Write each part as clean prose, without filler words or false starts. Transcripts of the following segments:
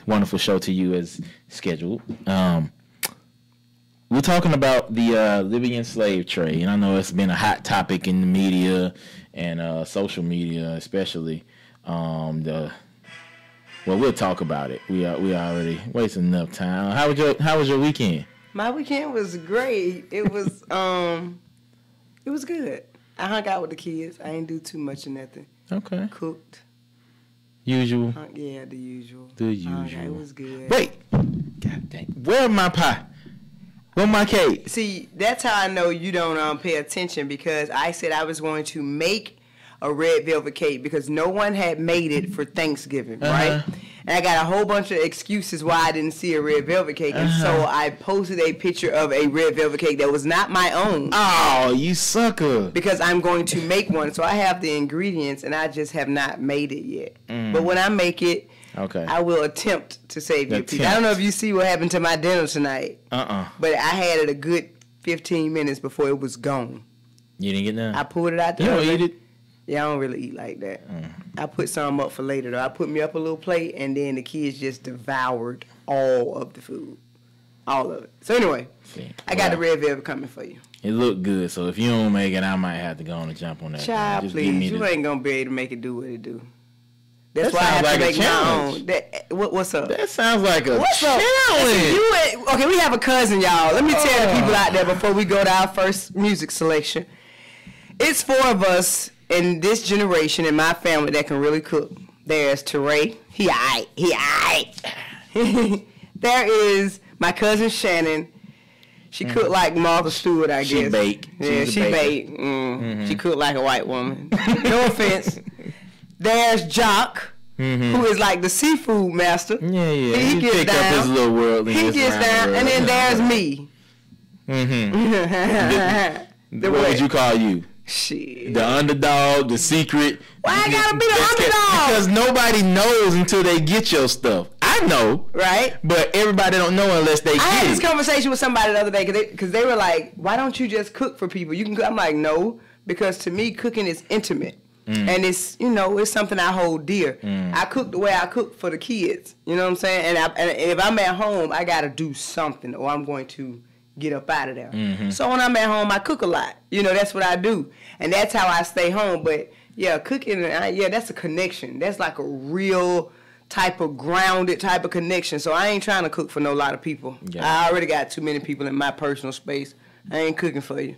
wonderful show to you as scheduled. We're talking about the Libyan slave trade, and I know it's been a hot topic in the media and social media, especially. Well, we'll talk about it. We already wasted enough time. How was your weekend? My weekend was great. It was good. I hung out with the kids. I didn't do too much of nothing. Okay. Cooked. Usual. Yeah, the usual. The usual. It was good. Wait. God dang. Where's my pie? Where's my cake? See, that's how I know you don't pay attention, because I said I was going to make a red velvet cake because no one had made it for Thanksgiving, right? And I got a whole bunch of excuses why I didn't see a red velvet cake, and so I posted a picture of a red velvet cake that was not my own. Oh, you sucker. Because I'm going to make one, so I have the ingredients, and I just have not made it yet. But when I make it, I will attempt to save you a piece. I don't know if you see what happened to my dinner tonight. But I had it a good 15 minutes before it was gone. You didn't get none? I pulled it out there. You don't eat it? Yeah, I don't really eat like that. I put some up for later, though. I put me up a little plate, and then the kids just devoured all of the food. All of it. So anyway, I got the red velvet coming for you. It looked good, so if you don't make it, I might have to go on and jump on that. Child, please. You ain't going to be able to make it do what it do. That's why I have to make my own. What's up? That sounds like a challenge. Okay, we have a cousin, y'all. Let me tell the people out there before we go to our first music selection. It's 4 of us in this generation in my family that can really cook. There's Teray. He aight. There is my cousin Shannon. She cooked like Martha Stewart, I guess. She baked. Yeah, she baked. She cooked like a white woman. No offense. There's Jock, who is like the seafood master. Yeah. He gets pick down. Up his little world. He gets down, and then there's me. What would you call you? Shit. The underdog, the secret. Why I gotta be the underdog? Because nobody knows until they get your stuff. I know, right? But everybody don't know unless they get it. I had this conversation with somebody the other day because they were like, "Why don't you just cook for people? You can cook." I'm like, "No," because to me, cooking is intimate. And it's, it's something I hold dear. I cook the way I cook for the kids. You know what I'm saying? And if I'm at home, I got to do something or I'm going to get up out of there. So when I'm at home, I cook a lot. That's what I do. And that's how I stay home. But, yeah, cooking, that's a connection. That's like a real type of grounded type of connection. So I ain't trying to cook for no lot of people. Yeah. I already got too many people in my personal space. I ain't cooking for you.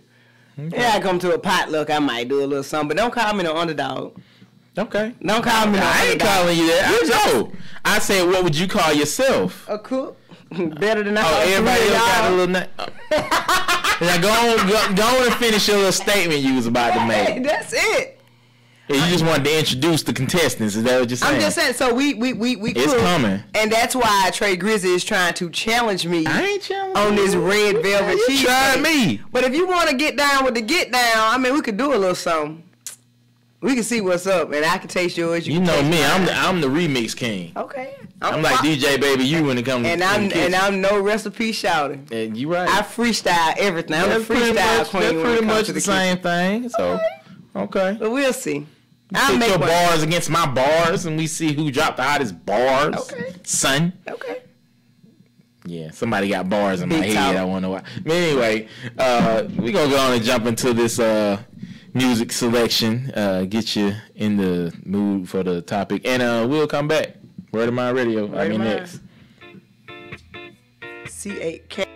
Okay. Yeah, I come to a potluck, I might do a little something, but don't call me no underdog. Okay. Don't call me no underdog. I ain't calling you that. I said, what would you call yourself? A cook. Better than I. Oh, everybody else got a little. Now go on and finish your little statement you was about to make. That's it. Yeah, you just wanted to introduce the contestants. Is that what you're saying? I'm just saying. So we it's cook, coming, and that's why Trey Grizzly is trying to challenge me. I ain't challenging on this red velvet cheese. You tried me. But if you want to get down with the get down, I mean, we could do a little something. We can see what's up, and I can taste yours. You know me. I'm the remix king. Okay. I'm like DJ Baby You when it comes to I'm no recipe shouting. And you right. I freestyle everything. I'm the freestyle queen. That's pretty much the same thing. So okay. But we'll see. I'll make your bars against my bars, and we see who dropped the hottest bars. Okay. Son. Okay. Yeah, somebody got bars in my head. I wonder why. But anyway, we gonna go on and jump into this music selection. Get you in the mood for the topic, and we'll come back. Word of Mine Radio. IBNX. C8K.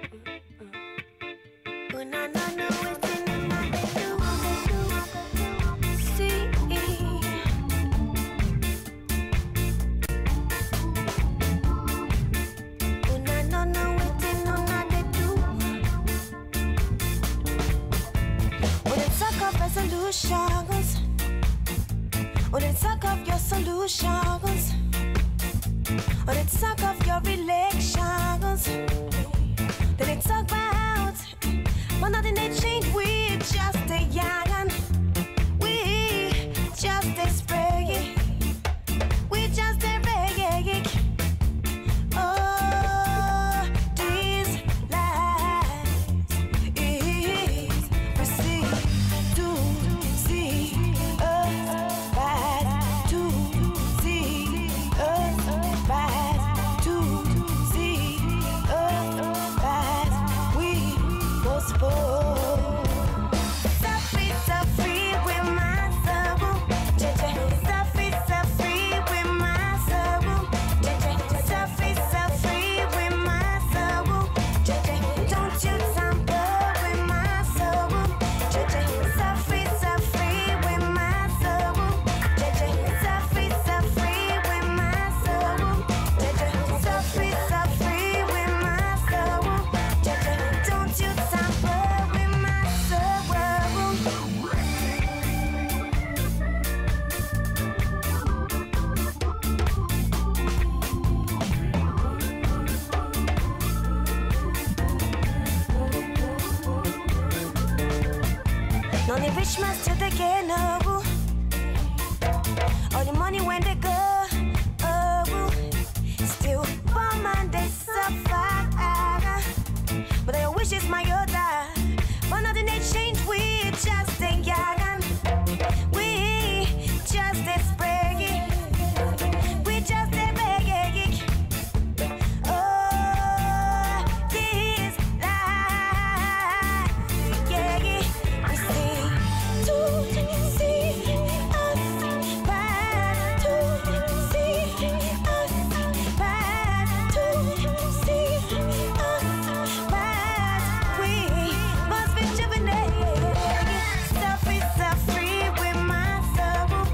Solutions, or they suck up your solutions, or they suck up your elections. Then they talk about, but nothing they change. We just a young, we just a spray, we just a reggae. Oh, these lies is received. To Only rich man still they get no. All the money when they go, oh, still poor man they suffer. But their wishes my other. For nothing they change, we just ain't young. We just a spraggy. We just a baggy. Oh, this life, yeah, you see, to see us pass, to see us pass, to see us pass. We must be juvenile. Suffer, free with my soul.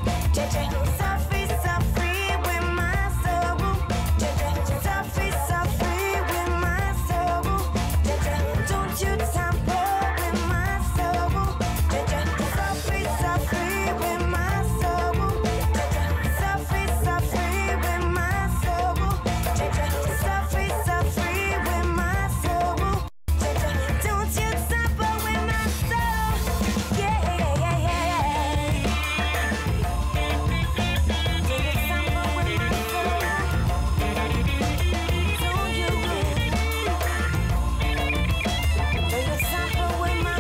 Suffer, free with my soul. Suffer, free with my soul. Don't you tamper with my soul. Suffer, free with my soul. Suffer, free with my soul. Suffer, free with my soul. Don't you tamper with my soul. Yeah, yeah, yeah, yeah, yeah. Don't you tamper with my soul. Don't you? Don't you tamper with my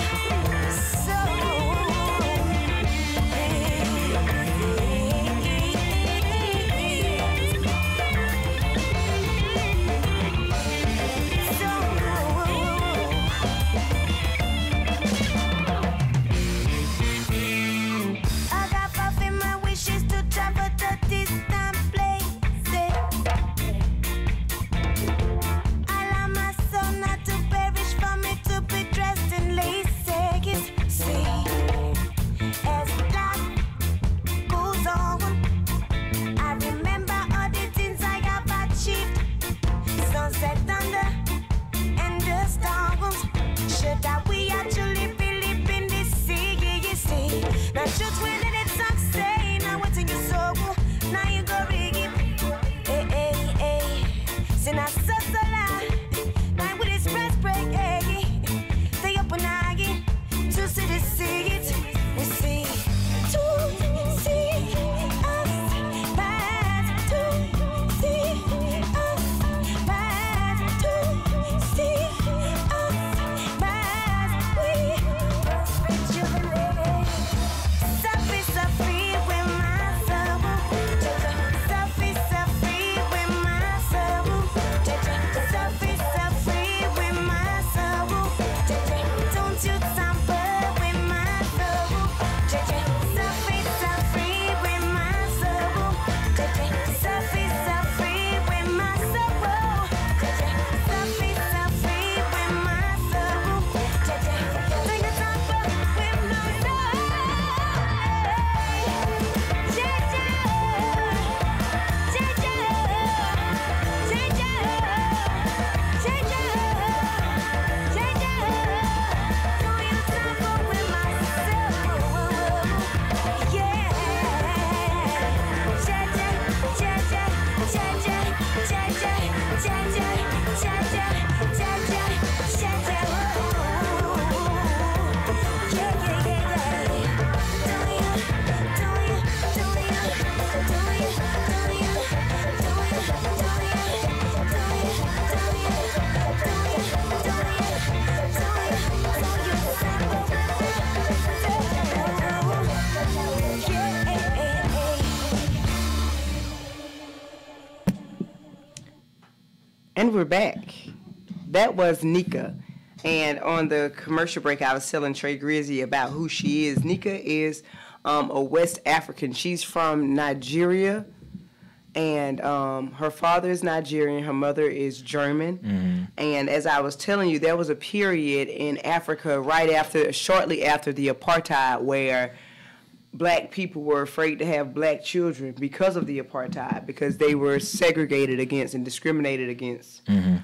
I got fulfilled my wishes to travel to distant places. Allow my soul not to perish, for me to be dressed in laces. See, as life goes on, I remember all the things I have achieved. Sunset, thunder, and the storms. Should I we actually believe in this sea? You see, now just when it's say, now what's in your soul? Now you go rig it. Hey, hey, hey. Say now so loud. Now with this press break, hey. They up and again to see the seeds. We see, to see us pass, to see us pass, to see us pass. We must rejuvenate. Suffer, free with my soul. Suffer, free with my soul. Suffer, free with my soul. Don't you tamper with my soul. Suffer, free with my soul. Suffer, free with my soul. Suffer, free with my soul. Don't you tamper with my soul. And we're back. That was Nika. And on the commercial break, I was telling Trey Grizzy about who she is. Nika is a West African. She's from Nigeria. And her father is Nigerian. Her mother is German. Mm-hmm. And as I was telling you, there was a period in Africa shortly after the apartheid where black people were afraid to have black children because of the apartheid, because they were segregated against and discriminated against. Mm-hmm.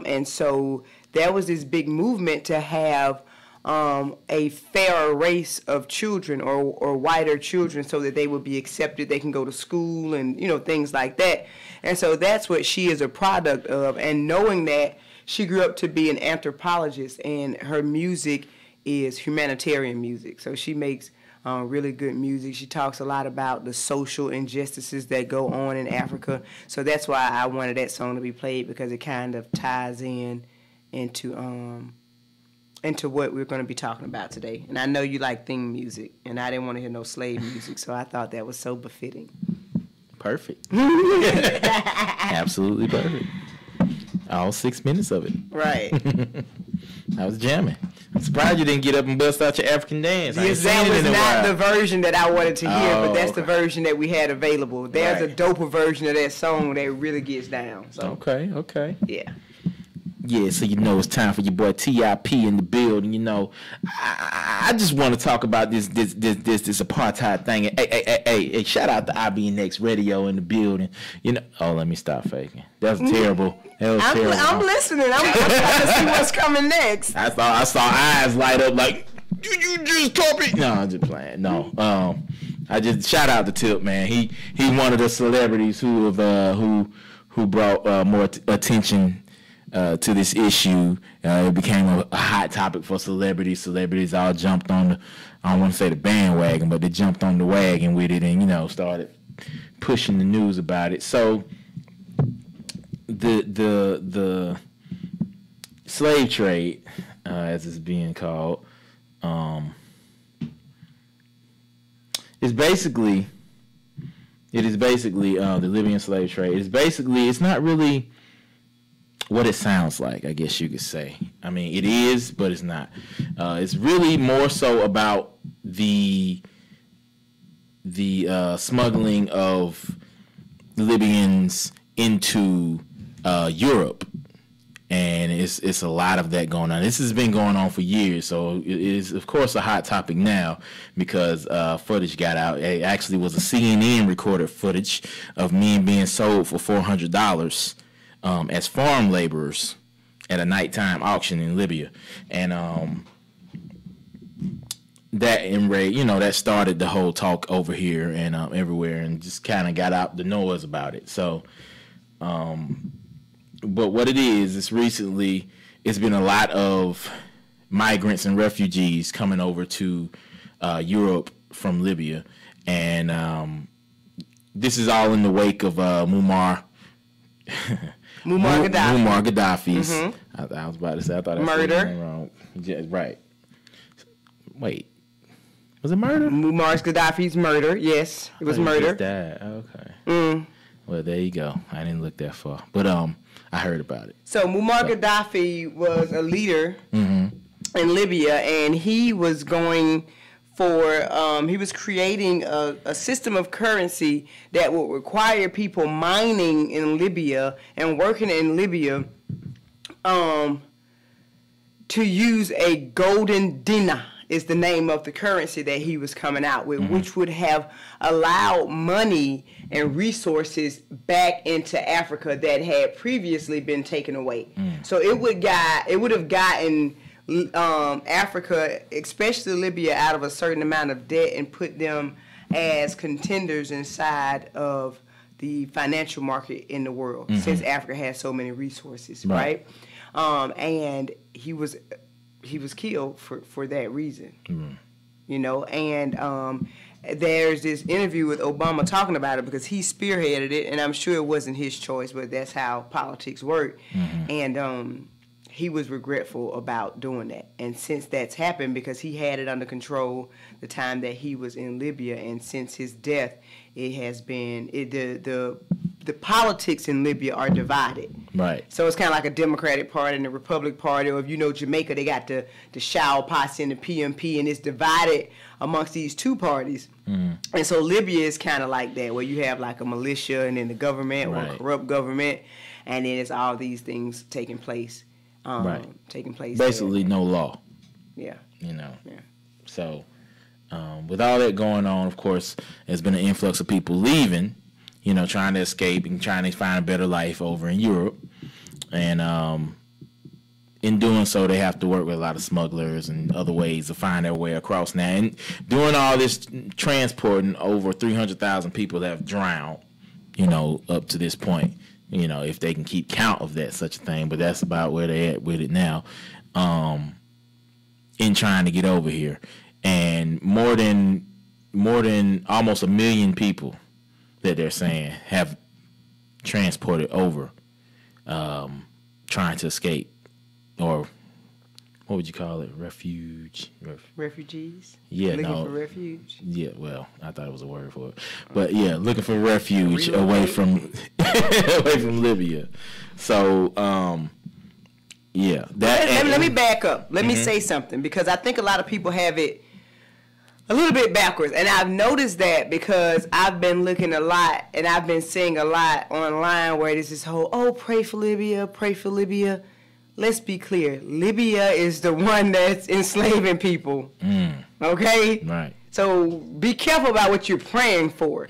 And so there was this big movement to have a fairer race of children or whiter children so that they would be accepted, they can go to school and, things like that. And so that's what she is a product of. And knowing that, she grew up to be an anthropologist, and her music is humanitarian music. So she makes really good music. She talks a lot about the social injustices that go on in Africa. So that's why I wanted that song to be played, because it kind of ties into what we're going to be talking about today. And I know you like theme music, and I didn't want to hear no slave music, so I thought that was so befitting. Perfect. Absolutely perfect. All 6 minutes of it. Right. I was jamming. I'm surprised you didn't get up and bust out your African dance. Yes, that was not the version that I wanted to hear, but that's okay. the version that we had available. There's Right. a doper version of that song that really gets down. So Okay. yeah. Yeah, so you know it's time for your boy TIP in the building. You know, I just want to talk about this apartheid thing. Hey, shout out to IBNX Radio in the building. You know, oh, let me stop faking. That was terrible. I'm listening. I'm trying to see what's coming next. I saw eyes light up like, you just copy. No, I'm just playing. No, I just shout out to Tip, man. He one of the celebrities who brought more attention to this issue. It became a hot topic for celebrities. Celebrities all jumped on the, I don't want to say the bandwagon, but they jumped on the wagon with it and, you know, started pushing the news about it. So the slave trade, as it's being called, is basically the Libyan slave trade. It's not really what it sounds like, I guess you could say. I mean, it is, but it's not. It's really more so about the smuggling of Libyans into Europe, and it's a lot of that going on. This has been going on for years, so it is, of course, a hot topic now because footage got out. It actually was a CNN recorded footage of men being sold for $400. As farm laborers at a nighttime auction in Libya, and that started the whole talk over here and everywhere, and just kind of got out the noise about it. So, but what it is, it's been a lot of migrants and refugees coming over to Europe from Libya, and this is all in the wake of Muammar Gaddafi's. Mm-hmm. I was about to say, I thought I said his name wrong. Yeah, right. Wait, was it murder? Muammar Gaddafi's murder. Yes, it was murder. He died. Okay. Well, there you go. I didn't look that far, but I heard about it. So Muammar Gaddafi was a leader in Libya, and he was going he was creating a system of currency that would require people mining in Libya and working in Libya to use a golden dinar is the name of the currency that he was coming out with, which would have allowed money and resources back into Africa that had previously been taken away. So it would have gotten Africa, especially Libya, out of a certain amount of debt and put them as contenders inside of the financial market in the world, since Africa has so many resources, right? And he was killed for that reason, you know. And there's this interview with Obama talking about it because he spearheaded it, and I'm sure it wasn't his choice, but that's how politics work. And he was regretful about doing that. And since that's happened, because he had it under control the time that he was in Libya, and since his death, it has been the politics in Libya are divided. Right. So it's kind of like a Democratic Party and the Republican Party, or if you know Jamaica, they got the Shaw Posse and the PMP, and it's divided amongst these two parties. And so Libya is kind of like that, where you have like a militia and then the government, or a corrupt government, and then it's all these things taking place. Basically, no law. Yeah. You know. Yeah. So, with all that going on, of course, there's been an influx of people leaving, you know, trying to escape and trying to find a better life over in Europe. And in doing so, they have to work with a lot of smugglers and other ways to find their way across now. And doing all this transporting, over 300,000 people have drowned, you know, up to this point. You know, if they can keep count of that, such a thing, but that's about where they're at with it now. in trying to get over here, and more than almost 1 million people that they're saying have transported over, trying to escape, or what would you call it? Refugees? Yeah, looking for refuge. Yeah, well, I thought it was a word for it, but yeah, looking for refuge away from Libya. So, yeah, let me back up. Let me say something, because I think a lot of people have it a little bit backwards, and I've noticed that because I've been looking a lot and I've been seeing a lot online where there's this whole pray for Libya, pray for Libya. Let's be clear. Libya is the one that's enslaving people. Okay? Right. So be careful about what you're praying for.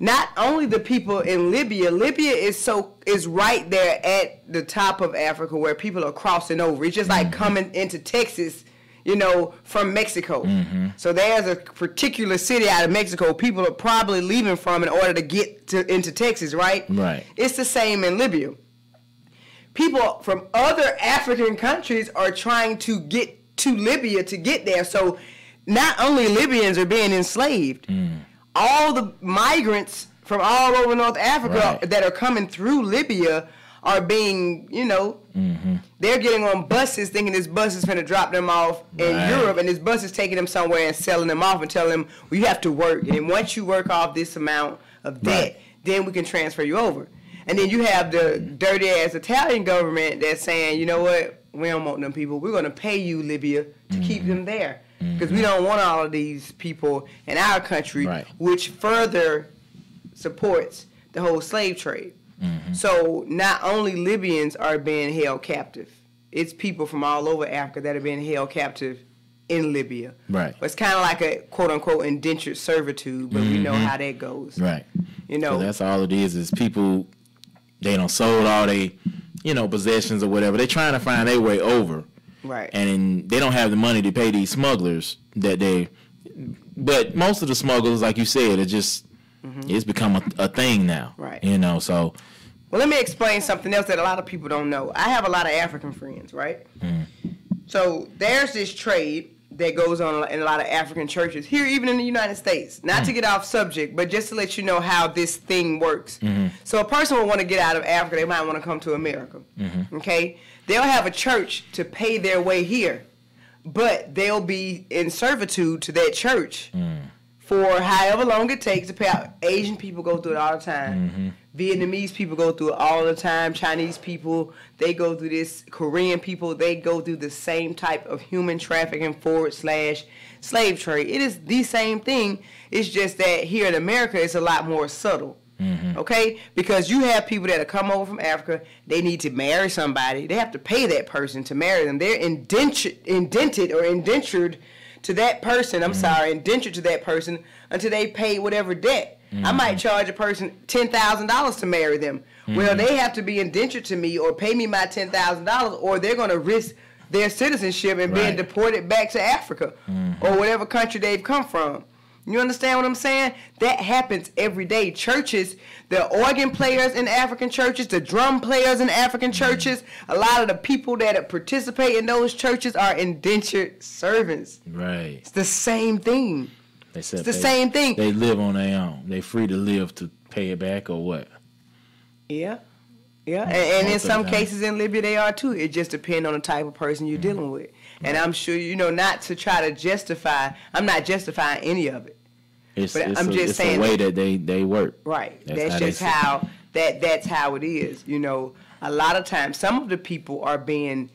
Not only the people in Libya. Libya is right there at the top of Africa where people are crossing over. It's just like coming into Texas, from Mexico. So there's a particular city out of Mexico people are probably leaving from in order to get into Texas, right? Right. It's the same in Libya. People from other African countries are trying to get to Libya to get there. So not only Libyans are being enslaved, all the migrants from all over North Africa that are coming through Libya are being, they're getting on buses thinking this bus is going to drop them off in Europe, and this bus is taking them somewhere and selling them off and telling them, well, you have to work. And once you work off this amount of debt, then we can transfer you over. And then you have the dirty-ass Italian government that's saying, you know what, we don't want them people. We're going to pay you, Libya, to keep them there. Because we don't want all of these people in our country, which further supports the whole slave trade. So not only Libyans are being held captive, it's people from all over Africa that are being held captive in Libya. Right. But it's kind of like a quote-unquote indentured servitude, but we know how that goes. Right. So that's all it is people... They done sold all they, possessions or whatever. They're trying to find their way over. Right. And they don't have the money to pay these smugglers but most of the smugglers, like you said, it's become a thing now. Right. So. Well, let me explain something else that a lot of people don't know. I have a lot of African friends, right? So there's this trade that goes on in a lot of African churches here, even in the United States. Not to get off subject, but just to let you know how this thing works. So a person will want to get out of Africa. They might want to come to America. Okay? They'll have a church to pay their way here, but they'll be in servitude to that church for however long it takes to pay out. Asian people go through it all the time. Vietnamese people go through it all the time. Chinese people, they go through this. Korean people, they go through the same type of human trafficking / slave trade. It is the same thing. It's just that here in America, it's a lot more subtle. Okay? Because you have people that have come over from Africa. They need to marry somebody. They have to pay that person to marry them. They're indentured to that person. Indentured to that person until they pay whatever debt. I might charge a person $10,000 to marry them. Well, they have to be indentured to me or pay me my $10,000, or they're going to risk their citizenship and being deported back to Africa or whatever country they've come from. You understand what I'm saying? That happens every day. Churches, the organ players in African churches, the drum players in African churches, a lot of the people that participate in those churches are indentured servants. Right. It's the same thing. It's the same thing. They live on their own. They free to live to pay it back or what? Yeah. Yeah. And in some cases in Libya they are too. It just depends on the type of person you're dealing with. And I'm sure, not to try to justify, I'm not justifying any of it. I'm just saying the way that they work. Right. That's just how that's how it is. A lot of times some of the people are being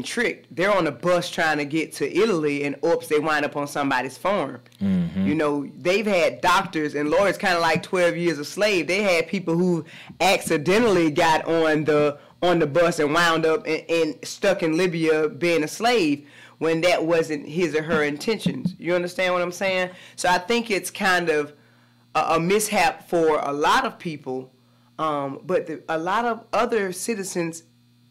tricked. They're on a bus trying to get to Italy, and oops, they wind up on somebody's farm. They've had doctors and lawyers, kind of like 12 Years a Slave. They had people who accidentally got on the bus and wound up and stuck in Libya being a slave when that wasn't his or her intentions. You understand what I'm saying? So I think it's kind of a mishap for a lot of people, but a lot of other citizens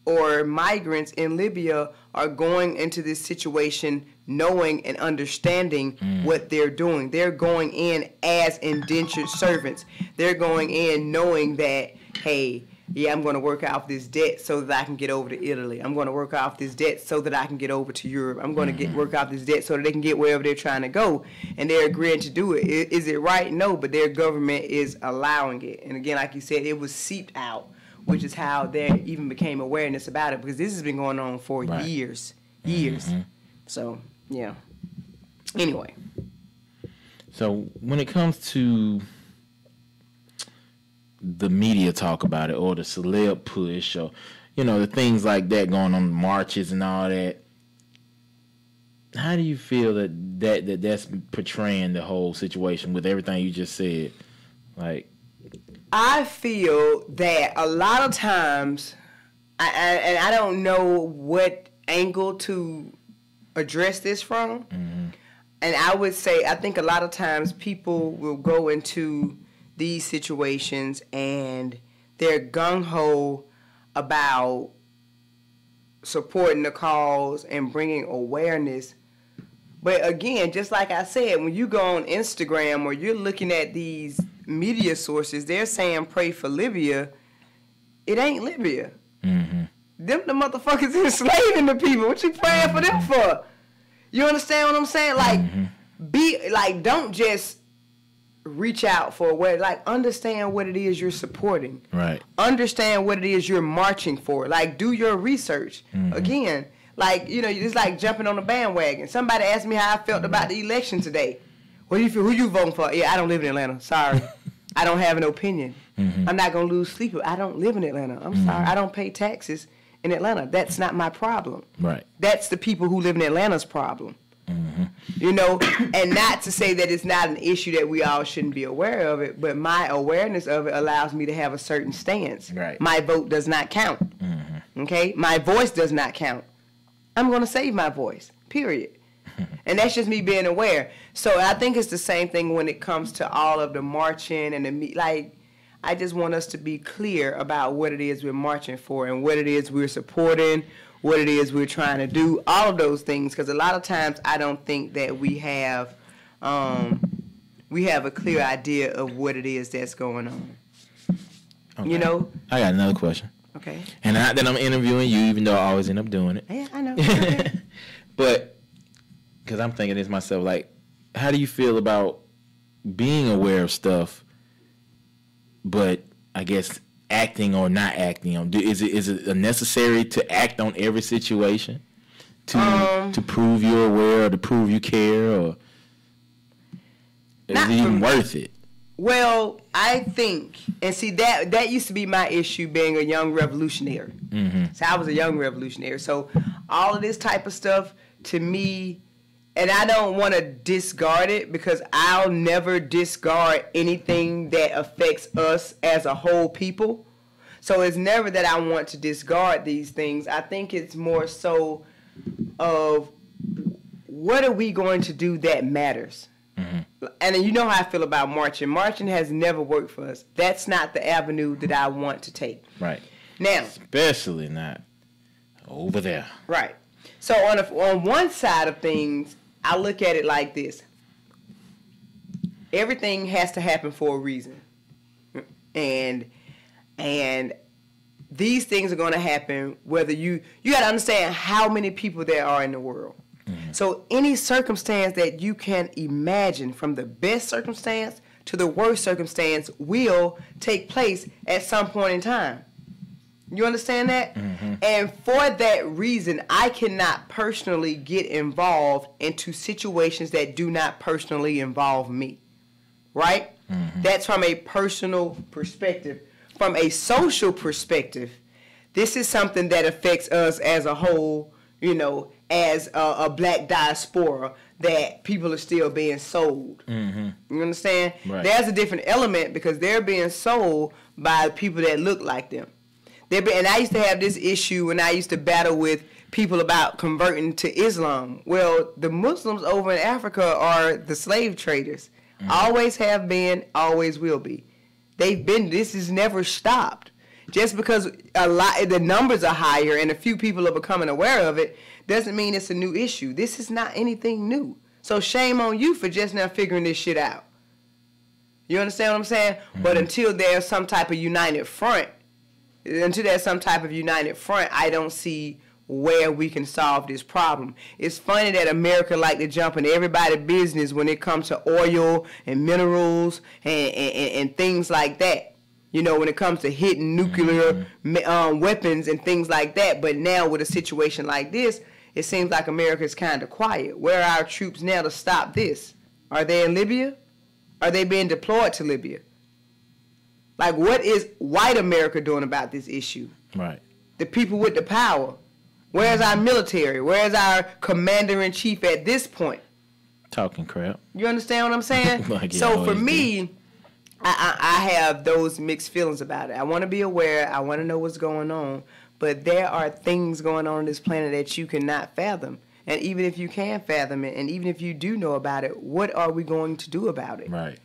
or migrants in Libya are going into this situation knowing and understanding what they're doing. They're going in as indentured servants. They're going in knowing that, hey, yeah, I'm going to work off this debt so that I can get over to Italy. I'm going to work off this debt so that I can get over to Europe. I'm going to work off this debt so that they can get wherever they're trying to go. And they're agreeing to do it. Is it right? No, but their government is allowing it. And again, like you said, it was seeped out, which is how there even became awareness about it, because this has been going on for years. So, yeah. Anyway. So when it comes to the media talk about it, or the celeb push, or the things like that going on, marches and all that, how do you feel that's portraying the whole situation with everything you just said? Like, I feel that a lot of times, and I don't know what angle to address this from, and I would say I think a lot of times people will go into these situations and they're gung-ho about supporting the cause and bringing awareness. But again, just like I said, when you go on Instagram or you're looking at these media sources, they're saying pray for Libya. It ain't Libya. Them the motherfuckers enslaving the people. What you praying for them for? You understand what I'm saying? Like, don't just reach out for what, like, understand what it is you're supporting. Right. Understand what it is you're marching for. Like, do your research. Again, like, it's like jumping on a bandwagon. Somebody asked me how I felt about the election today. What do you feel? Who you voting for? Yeah, I don't live in Atlanta. Sorry. I don't have an opinion. I'm not going to lose sleep. I don't live in Atlanta. I'm sorry. I don't pay taxes in Atlanta. That's not my problem. Right. That's the people who live in Atlanta's problem. And not to say that it's not an issue that we all shouldn't be aware of it, but my awareness of it allows me to have a certain stance. Right. My vote does not count. Okay? My voice does not count. I'm going to save my voice, period. And that's just me being aware. So I think it's the same thing when it comes to all of the marching and I just want us to be clear about what it is we're marching for and what it is we're supporting, what it is we're trying to do, all of those things. Because a lot of times I don't think that we have a clear idea of what it is that's going on. Okay. I got another question. Okay. And not that I'm interviewing you, even though I always end up doing it. Yeah, I know. Okay. But, because I'm thinking this myself, like, how do you feel about being aware of stuff, but I guess acting or not acting on? Is it necessary to act on every situation to prove you're aware or to prove you care, or is it even worth it? Well, I think, and see, that used to be my issue being a young revolutionary. So I was a young revolutionary. So all of this type of stuff, to me, and I don't want to discard it, because I'll never discard anything that affects us as a whole people. So it's never that I want to discard these things. I think it's more so of what are we going to do that matters. And you know how I feel about marching. Marching has never worked for us. That's not the avenue that I want to take. Right. Now, especially not over there. Right. So on one side of things, I look at it like this. Everything has to happen for a reason. And these things are going to happen whether you got to understand how many people there are in the world. So any circumstance that you can imagine, from the best circumstance to the worst circumstance, will take place at some point in time. You understand that? And for that reason, I cannot personally get involved into situations that do not personally involve me. Right? That's from a personal perspective. From a social perspective, this is something that affects us as a whole, as a black diaspora, that people are still being sold. You understand? Right. There's a different element because they're being sold by people that look like them. And I used to have this issue when I used to battle with people about converting to Islam. Well, the Muslims over in Africa are the slave traders. Always have been, always will be. This has never stopped. Just because the numbers are higher and a few people are becoming aware of it doesn't mean it's a new issue. This is not anything new. So shame on you for just now figuring this shit out. You understand what I'm saying? But until there's some type of united front, until there's some type of united front, I don't see where we can solve this problem. It's funny that America like to jump in everybody's business when it comes to oil and minerals and things like that. You know, when it comes to hitting nuclear weapons and things like that. But now with a situation like this, it seems like America is kind of quiet. Where are our troops now to stop this? Are they in Libya? Are they being deployed to Libya? Like, what is white America doing about this issue? Right. The people with the power. Where's our military? Where's our commander-in-chief at this point? Talking crap. You understand what I'm saying? Like so for me, I have those mixed feelings about it. I want to be aware. I want to know what's going on. But there are things going on this planet that you cannot fathom. And even if you can fathom it, and even if you do know about it, what are we going to do about it? Right.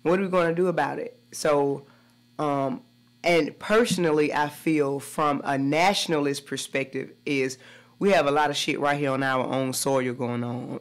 What are we going to do about it? So, and personally, I feel from a nationalist perspective is we have a lot of shit right here on our own soil going on.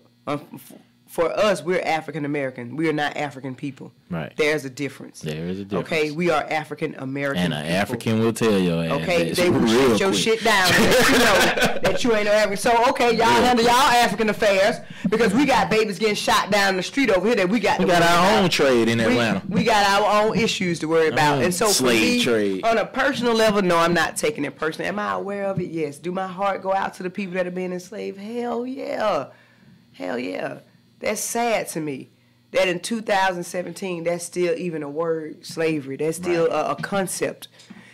For us, we're African American. We are not African people. Right. There's a difference. There is a difference. Okay, we are African American. And an African will tell your ass. Okay, they will shut your shit down and let you know that you ain't no African. So okay, y'all handle y'all African affairs because we got babies getting shot down the street over here that we got. We got our own trade in Atlanta. We got our own issues to worry about. And so slave for me, trade. On a personal level, no, I'm not taking it personally. Am I aware of it? Yes. Do my heart go out to the people that are being enslaved? Hell yeah. Hell yeah. That's sad to me that in 2017, that's still even a word, slavery. That's still a concept.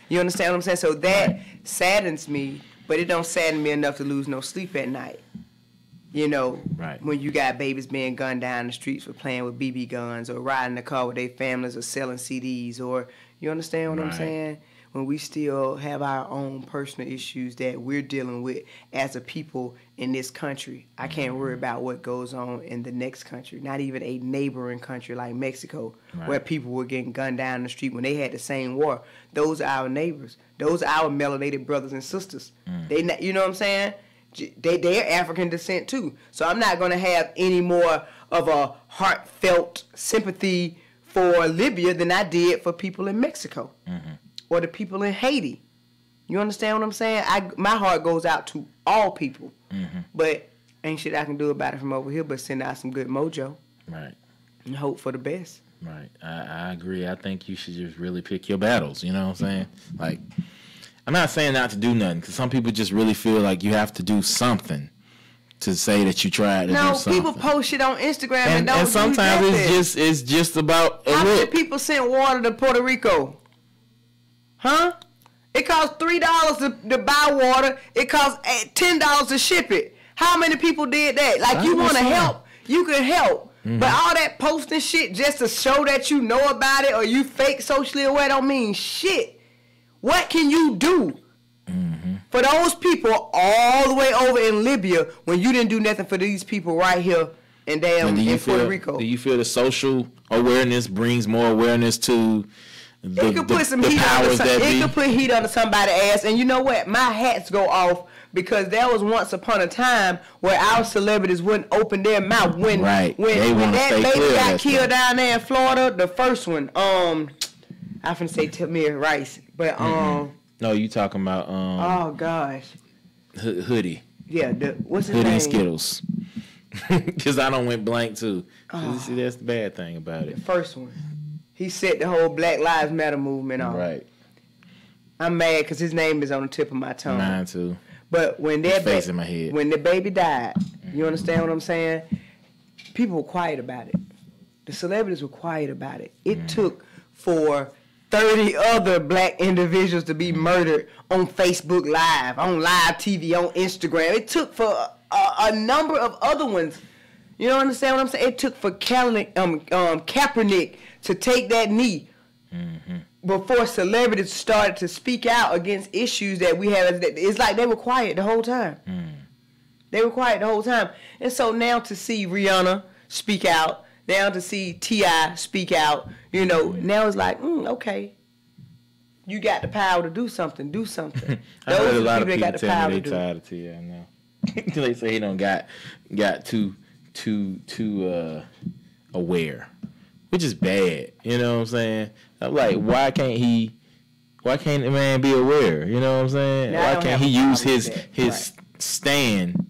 You understand what I'm saying? So that saddens me, but it don't sadden me enough to lose no sleep at night. You know, when you got babies being gunned down the streets for playing with BB guns or riding the car with their families or selling CDs or, you understand what I'm saying? When we still have our own personal issues that we're dealing with as a people in this country. I can't worry about what goes on in the next country, not even a neighboring country like Mexico, where people were getting gunned down the street when they had the same war. Those are our neighbors. Those are our melanated brothers and sisters. They, you know what I'm saying? They're African descent too. So I'm not going to have any more of a heartfelt sympathy for Libya than I did for people in Mexico. Or the people in Haiti. You understand what I'm saying? My heart goes out to all people. But ain't shit I can do about it from over here but send out some good mojo. Right. And hope for the best. Right. I agree. I think you should just really pick your battles. You know what I'm saying? Like, I'm not saying not to do nothing because some people just really feel like you have to do something to say that you tried to do something. No, people post shit on Instagram and don't and sometimes do nothing. it's just about How many people sent water to Puerto Rico? Huh? It costs $3 to buy water. It costs $10 to ship it. How many people did that? Like, you want to help, you can help. But all that posting shit just to show that you know about it or you fake socially aware don't mean shit. What can you do for those people all the way over in Libya when you didn't do nothing for these people right here in Puerto Rico? Do you feel the social awareness brings more awareness to It could put some heat under it could put heat under somebody's ass, and you know what? My hats go off because there was once upon a time where our celebrities wouldn't open their mouth when that baby got killed down there in Florida. The first one, I finna say Tamir Rice, but no, you talking about oh gosh, Hoodie. Yeah, what's his name? Hoodie and Skittles. Because I don't went blank too. See, that's the bad thing about it. The first one. He set the whole Black Lives Matter movement off. Right. I'm mad because his name is on the tip of my tongue. Mine too. But when in my head. When the baby died, you understand what I'm saying? People were quiet about it. The celebrities were quiet about it. It took for 30 other black individuals to be murdered on Facebook Live, on live TV, on Instagram. It took for a number of other ones. You don't understand what I'm saying? It took for Kaepernick to take that knee before celebrities started to speak out against issues that we have. It's like they were quiet the whole time. They were quiet the whole time. And so now to see Rihanna speak out, now to see T.I. speak out, you know, now it's like, okay, you got the power to do something. Do something. I heard a lot of people tell me they tired of T.I. now. They say he don't got too aware. Which is bad, you know what I'm saying? I'm like, why can't he Why can't the man be aware? You know what I'm saying? Now, why can't he use his stand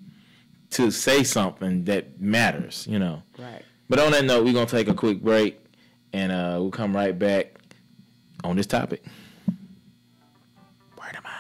to say something that matters? You know. Right. But on that note, we're gonna take a quick break, and we'll come right back on this topic. Word of mouth.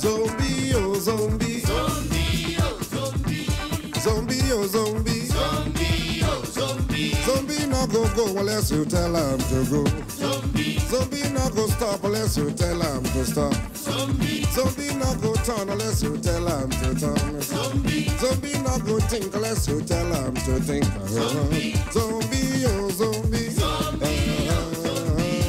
Zombie, oh zombie. Zombie, oh zombie. Zombie, oh zombie. Zombie, oh zombie. Zombie not go unless you tell him to go. Zombie. Zombie not go stop unless you tell him to stop. Zombie. Zombie not go turn unless you tell him to turn. Zombie. Zombie not go think unless you tell him to think. Zombie. Zombie, oh zombie. Zombie, oh zombie.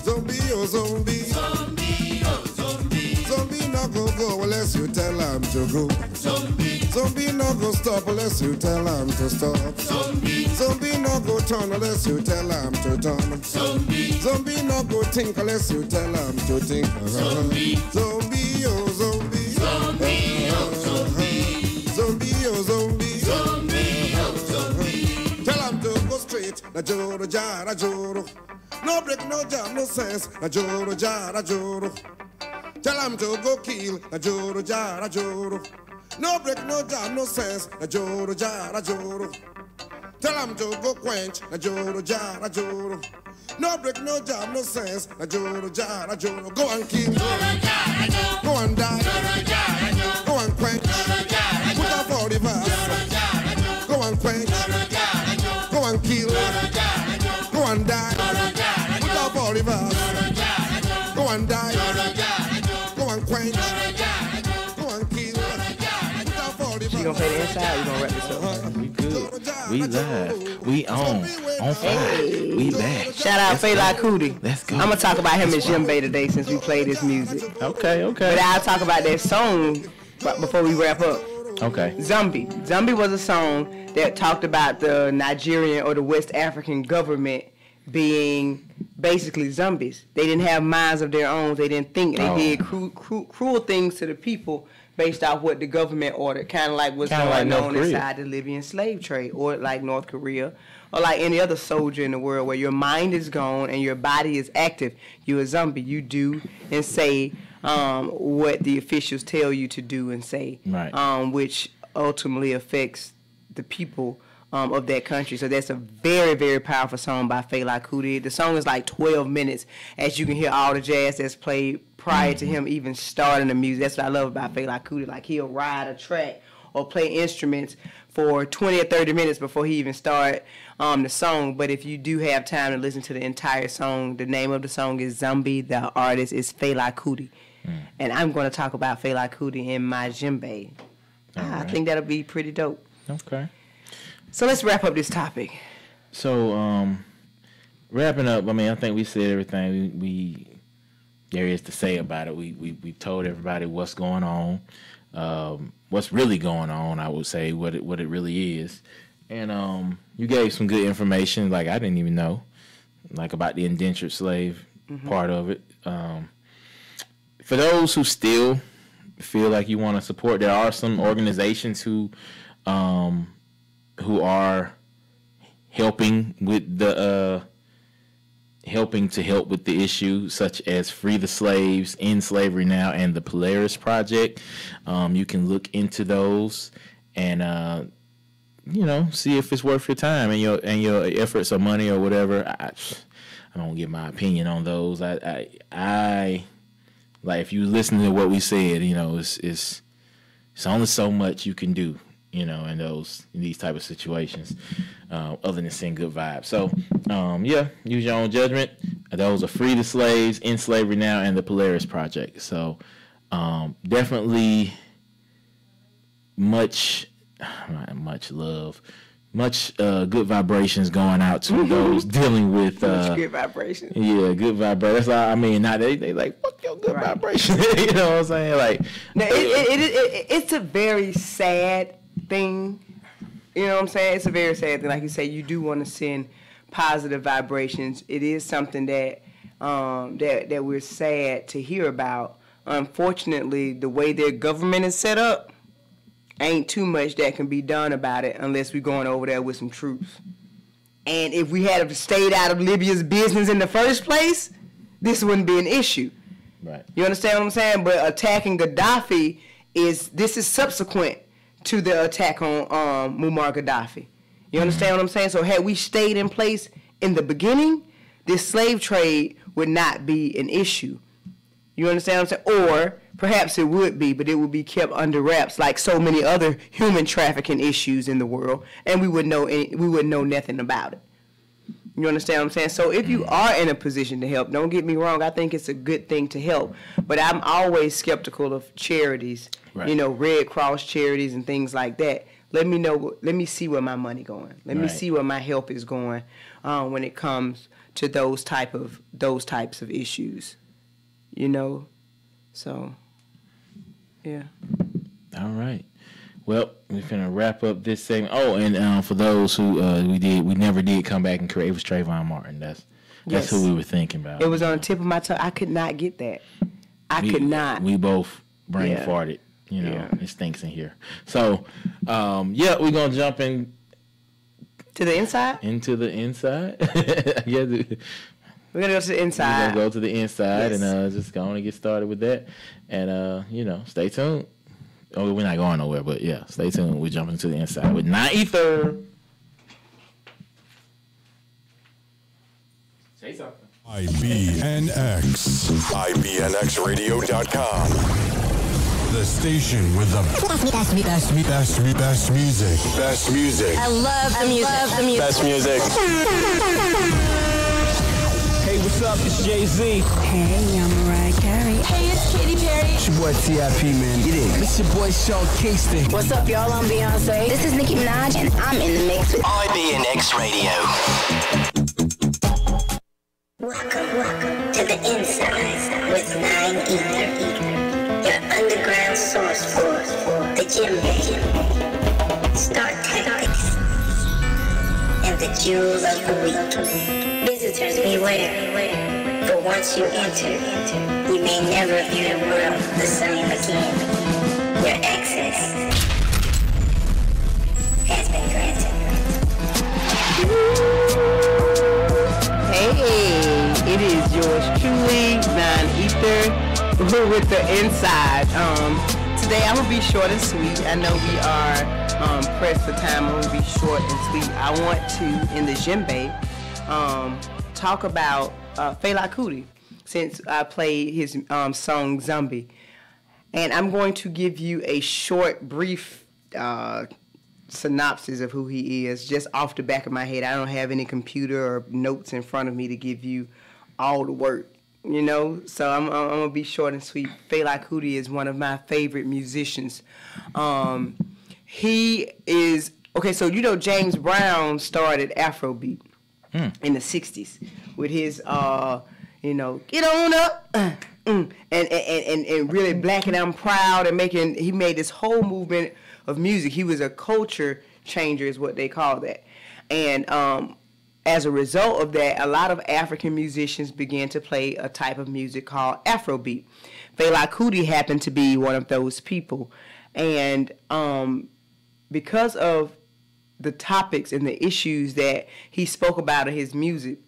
Zombie, oh zombie. Zombie, oh zombie. Zombie not go unless you tell him to go. Zombie. Zombie not go stop unless you tell him to stop. Zombie. Zombie not go turn unless you tell him to turn. Zombie. Zombie not go think unless you tell him to think. Zombie. Zombie, oh zombie. Zombie, oh zombie. Zombie, oh zombie. Zombie, oh zombie. Tell him to go straight. Na joro jara joro. No break, no jam, no sense. Na joro jara joro. Tell him to go kill. Na joro jara joro. No break, no jam, no sense. Na joro jara joro. Tell him to go quench. Na joro jara joro. No break, no jam, no sense. Na joro jara joro. Go and kill. Go and die. Go and quench. Put up all the verse. Go and quench. Go and kill. Go and die. Put up all the verse. Go and die. Go and quench. Go and kill. Put up all the verse. You gonna play the inside or you gonna wrap this up? We good. We live. We on fire. We back. Shout out Fela Kuti. Let's go. I'm gonna talk about him as Jimbe today since we played his music. Okay. But I'll talk about that song before we wrap up. Okay. Zombie. Zombie was a song that talked about the Nigerian or the West African government being basically zombies. They didn't have minds of their own. They didn't think. They did cruel things to the people based off what the government ordered, kind of like what's going on inside the Libyan slave trade, or like North Korea, or like any other soldier in the world where your mind is gone and your body is active. You're a zombie. You do and say what the officials tell you to do and say, right. Which ultimately affects the people of that country. So that's a very, very powerful song by Fela Kuti. The song is like 12 minutes, as you can hear all the jazz that's played prior to him even starting the music. That's what I love about Fela Kuti. Like, he'll ride a track or play instruments for 20 or 30 minutes before he even start the song. But if you do have time to listen to the entire song, the name of the song is Zombie. The artist is Fela Kuti. And I'm going to talk about Fela Kuti in my djembe. I think that'll be pretty dope. Okay. So let's wrap up this topic. So, wrapping up, I mean, I think we said everything we there is to say about it. We told everybody what's going on, what's really going on, I would say, what it really is. And you gave some good information, like I didn't even know, like about the indentured slave part of it. For those who still feel like you want to support, there are some organizations who are helping with the help with the issue, such as Free the Slaves, End Slavery Now, and the Polaris Project. You can look into those and see if it's worth your time and your efforts or money or whatever. I don't give my opinion on those. I like, if you listen to what we said, it's only so much you can do, in these type of situations, other than send good vibes. So, use your own judgment. Those are Free the Slaves, End Slavery Now, and the Polaris Project. So, definitely much love, much good vibrations going out to those dealing with good vibrations. Yeah, good vibrations. That's all I mean. Now they like, fuck your good vibration. You know what I'm saying? Like, now, it's a very sad thing. You know what I'm saying? It's a very sad thing. Like you say, you do want to send positive vibrations. It is something that that we're sad to hear about. Unfortunately, the way their government is set up, ain't too much that can be done about it unless we're going over there with some troops. And if we had stayed out of Libya's business in the first place, this wouldn't be an issue. Right. You understand what I'm saying? But attacking Gaddafi is subsequent to the attack on Muammar Gaddafi. You understand what I'm saying? So had we stayed in place in the beginning, this slave trade would not be an issue. You understand what I'm saying? Or perhaps it would be, but it would be kept under wraps like so many other human trafficking issues in the world, and we wouldn't know nothing about it. You understand what I'm saying? So if you are in a position to help, don't get me wrong, I think it's a good thing to help. But I'm always skeptical of charities, right. You know, Red Cross charities and things like that. Let me see where my money going. Let me see where my help is going when it comes to those types of issues. You know? So, yeah. All right. Well, we're gonna wrap up this segment. Oh, and for those who we never did come back and create, it was Trayvon Martin. That's who we were thinking about. It was on the tip of my tongue. I could not get that. I could not. We both brain farted. You know, it stinks in here. So, we're gonna jump in to the inside. Into the inside. Yeah. We're gonna go to the inside. We're gonna go to the inside and just going to get started with that. And stay tuned. Oh, we're not going nowhere, but yeah, stay tuned. We're jumping to the inside with Not Ether. Say something. IBNX. IBNXradio.com. The station with the best music. Best music. I love the music. Best music. Hey, what's up? It's Jay-Z. Hey, I'm Mariah Carey. Hey, it's Katy Perry. It's your boy T.I.P., man. Get it. It's your boy Sean Kingston. What's up, y'all? I'm Beyonce. This is Nicki Minaj, and I'm in the mix with IBNX Radio. Welcome to the inside with 9 Ether, your underground source for the gym, start tactics, and the jewels of the week. Visitors beware, for once you enter, you may never view the world the same again. Your access has been granted. Hey, it is yours truly, 9 Ether, with the inside. Today I'm gonna be short and sweet. I know we are pressed for time. I'm gonna be short and sweet. I want to, in the djembe, talk about Fela Kuti, since I played his song Zombie. And I'm going to give you a short, brief synopsis of who he is, just off the back of my head. I don't have any computer or notes in front of me to give you all the work, you know? So I'm going to be short and sweet. Fela Kuti is one of my favorite musicians. He is, okay, so you know James Brown started Afrobeat in the 60s with his, get on up, and really Black and I'm Proud, and he made this whole movement of music. He was a culture changer is what they call that. And as a result of that, a lot of African musicians began to play a type of music called Afrobeat. Fela Kuti happened to be one of those people. And because of the topics and the issues that he spoke about in his music,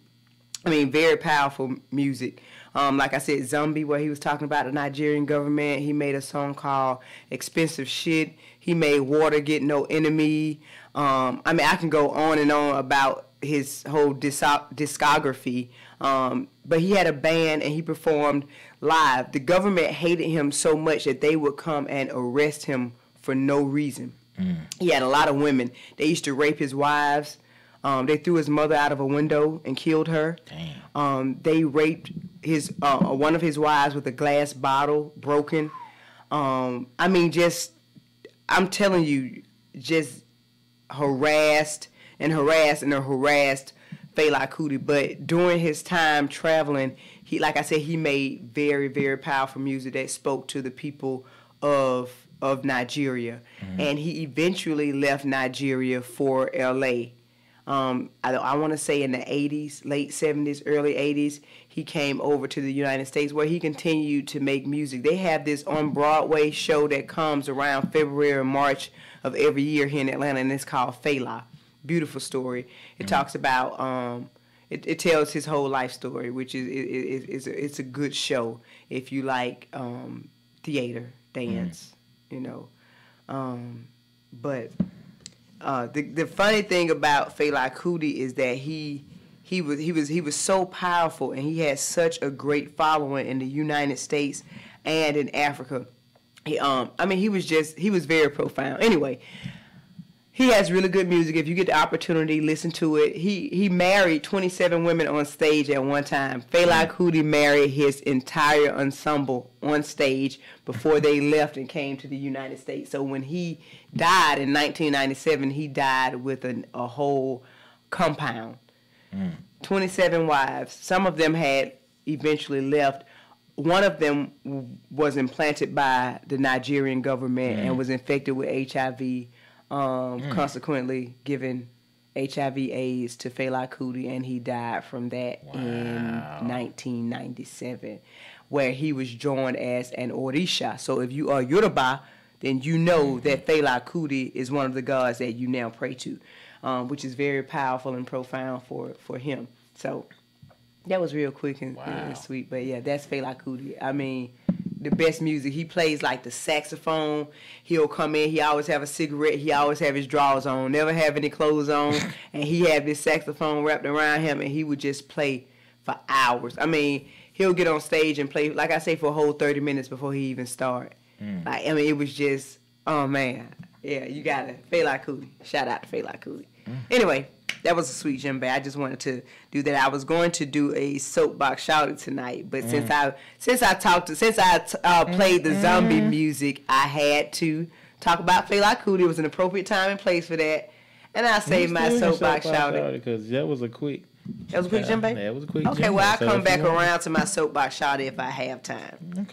I mean, very powerful music. Like I said, Zombie, where he was talking about the Nigerian government. He made a song called Expensive Shit. He made Water Get No Enemy. I mean, I can go on and on about his whole discography. But he had a band and he performed live. The government hated him so much that they would come and arrest him for no reason. He had a lot of women. They used to rape his wives. They threw his mother out of a window and killed her. They raped his one of his wives with a glass bottle, broken. I mean, I'm telling you, just harassed Fela Kuti. But during his time traveling, like I said, he made very, very powerful music that spoke to the people of Nigeria. And he eventually left Nigeria for L.A. I want to say in the 80s, late 70s, early 80s, he came over to the United States where he continued to make music. They have this on-Broadway show that comes around February or March of every year here in Atlanta, and it's called Fela. Beautiful story. It talks about, it tells his whole life story, which it's a good show if you like theater, dance, you know. But the funny thing about Fela Kuti is that he was so powerful, and he had such a great following in the United States and in Africa. He was very profound. Anyway, he has really good music. If you get the opportunity, listen to it. He married 27 women on stage at one time. Fela Kuti married his entire ensemble on stage before they left and came to the United States. So when he died in 1997, he died with a whole compound. 27 wives. Some of them had eventually left. One of them was implanted by the Nigerian government and was infected with HIV, consequently giving HIV/AIDS to Fela Kuti, and he died from that in 1997, where he was joined as an Orisha. So if you are Yoruba, then you know that Fela Kuti is one of the gods that you now pray to, which is very powerful and profound for him. So that was real quick and sweet. But yeah, that's Fela Kuti. I mean, the best music. He plays like the saxophone. He'll come in. He always have a cigarette. He always have his drawers on. Never have any clothes on. And he had this saxophone wrapped around him, and he would just play for hours. I mean, he'll get on stage and play, like I say, for a whole 30 minutes before he even start. Like, I mean, it was just, oh man. Yeah, you got it. Fela Kuti. Shout out to Fela Kuti. Anyway, that was a sweet djembe. I just wanted to do that. I was going to do a soapbox shout tonight, but since I played the zombie music, I had to talk about Fela Kuti. It was an appropriate time and place for that, and I saved my soapbox shout because that was a quick. That was a quick djembe? That was a quick. Okay, well I'll come back around to my soapbox shout if I have time.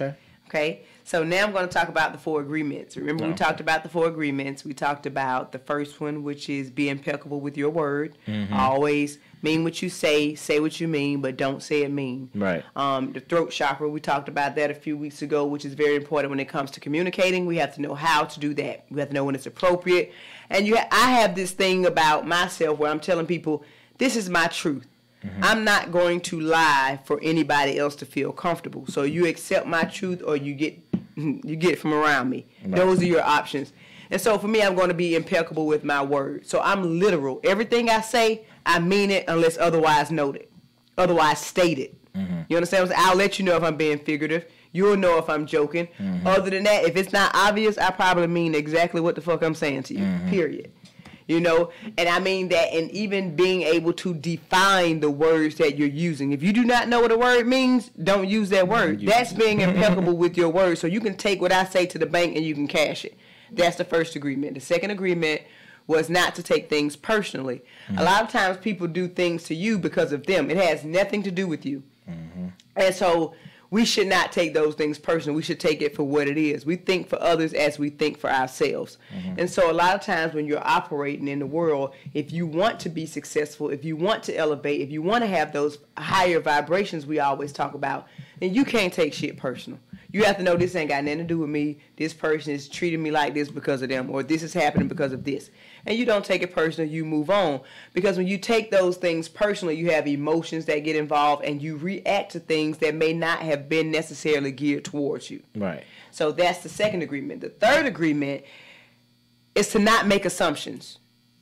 Okay. So now I'm going to talk about the 4 agreements. Remember, we talked about the 4 agreements. We talked about the first one, which is be impeccable with your word. Always mean what you say what you mean, but don't say it mean. Right. The throat chakra, we talked about that a few weeks ago, which is very important when it comes to communicating. We have to know how to do that. We have to know when it's appropriate. And I have this thing about myself where I'm telling people, this is my truth. I'm not going to lie for anybody else to feel comfortable. So you accept my truth or you get it from around me. Right. Those are your options. And so for me, I'm going to be impeccable with my word. So I'm literal. Everything I say, I mean it unless otherwise noted, otherwise stated. You understand? I'll let you know if I'm being figurative. You'll know if I'm joking. Other than that, if it's not obvious, I probably mean exactly what the fuck I'm saying to you, period. You know, and I mean that, and even being able to define the words that you're using. If you do not know what a word means, don't use that word. That's being impeccable with your words. So you can take what I say to the bank and you can cash it. That's the first agreement. The second agreement was not to take things personally. A lot of times people do things to you because of them. It has nothing to do with you. And so we should not take those things personally. We should take it for what it is. We think for others as we think for ourselves. And so a lot of times when you're operating in the world, if you want to be successful, if you want to elevate, if you want to have those higher vibrations we always talk about, then you can't take shit personal. You have to know this ain't got nothing to do with me. This person is treating me like this because of them, or this is happening because of this. And you don't take it personal, you move on. Because when you take those things personally, you have emotions that get involved and you react to things that may not have been necessarily geared towards you. Right. So that's the second agreement. The third agreement is to not make assumptions.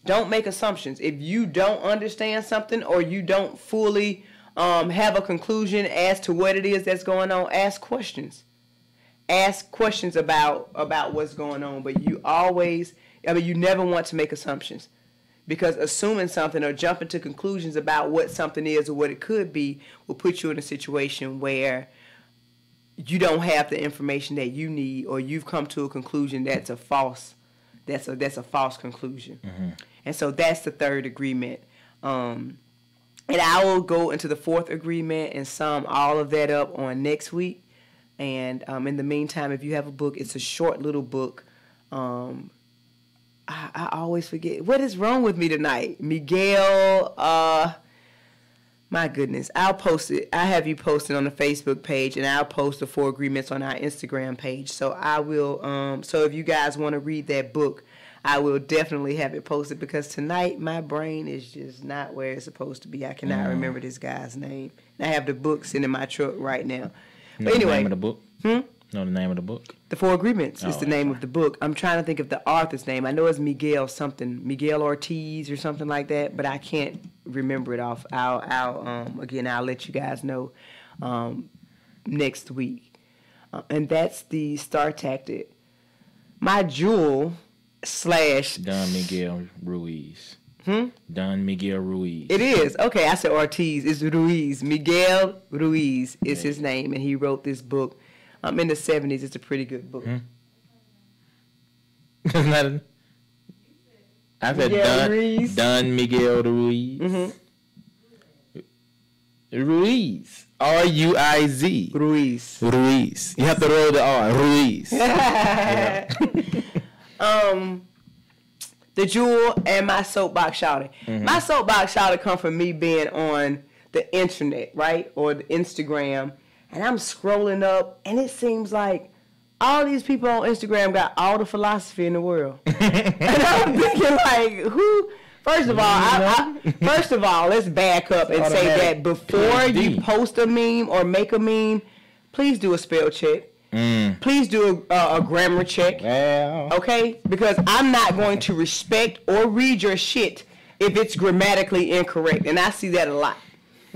Don't make assumptions. If you don't understand something or you don't fully have a conclusion as to what it is that's going on, ask questions. Ask questions about what's going on, but you never want to make assumptions, because assuming something or jumping to conclusions about what something is or what it could be will put you in a situation where you don't have the information that you need, or you've come to a conclusion that's a false conclusion. And so that's the third agreement. And I will go into the fourth agreement and sum all of that up on next week. And in the meantime, if you have a book, it's a short little book. I always forget. What is wrong with me tonight? Miguel, my goodness. I'll post it. I have you posted on the Facebook page, and I'll post the 4 agreements on our Instagram page. So I will, so if you guys want to read that book, I will definitely have it posted, because tonight my brain is just not where it's supposed to be. I cannot remember this guy's name. And I have the book sitting in my truck right now. But anyway, the name of the book? Know the name of the book? The 4 Agreements is the name of the book. I'm trying to think of the author's name. I know it's Miguel something, Miguel Ortiz or something like that, but I can't remember it off. I'll let you guys know next week. And that's the Star Tactic. My jewel / Don Miguel Ruiz. Don Miguel Ruiz. It is. Okay, I said Ortiz. It's Ruiz. Miguel Ruiz is his name, and he wrote this book in the 70s. It's a pretty good book. I said Don Miguel Ruiz. Ruiz. R-U-I-Z. Ruiz. Ruiz. You have to roll the R. Ruiz. The jewel and my soapbox shouting. My soapbox shouting come from me being on the internet, right? Or the Instagram. And I'm scrolling up, and it seems like all these people on Instagram got all the philosophy in the world. And I'm thinking, like, who? First of all, let's back up and say that before you post a meme or make a meme, please do a spell check. Please do a grammar check. Okay? Because I'm not going to respect or read your shit if it's grammatically incorrect. And I see that a lot.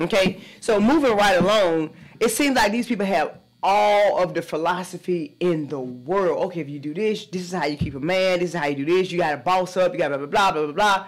Okay? So moving right along, it seems like these people have all of the philosophy in the world. Okay, if you do this, this is how you keep a man. This is how you do this. You got to boss up. You got blah, blah, blah, blah, blah, blah.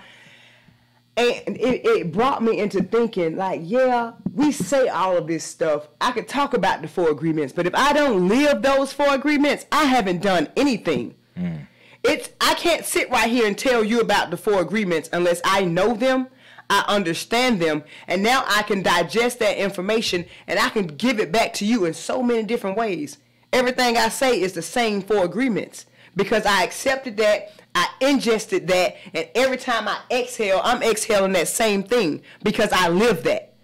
And it brought me into thinking, like, yeah, we say all of this stuff. I could talk about the 4 agreements, but if I don't live those 4 agreements, I haven't done anything. I can't sit right here and tell you about the 4 agreements unless I know them, I understand them, and now I can digest that information and I can give it back to you in so many different ways. Everything I say is the same 4 agreements because I accepted that, I ingested that, and every time I exhale, I'm exhaling that same thing because I live that.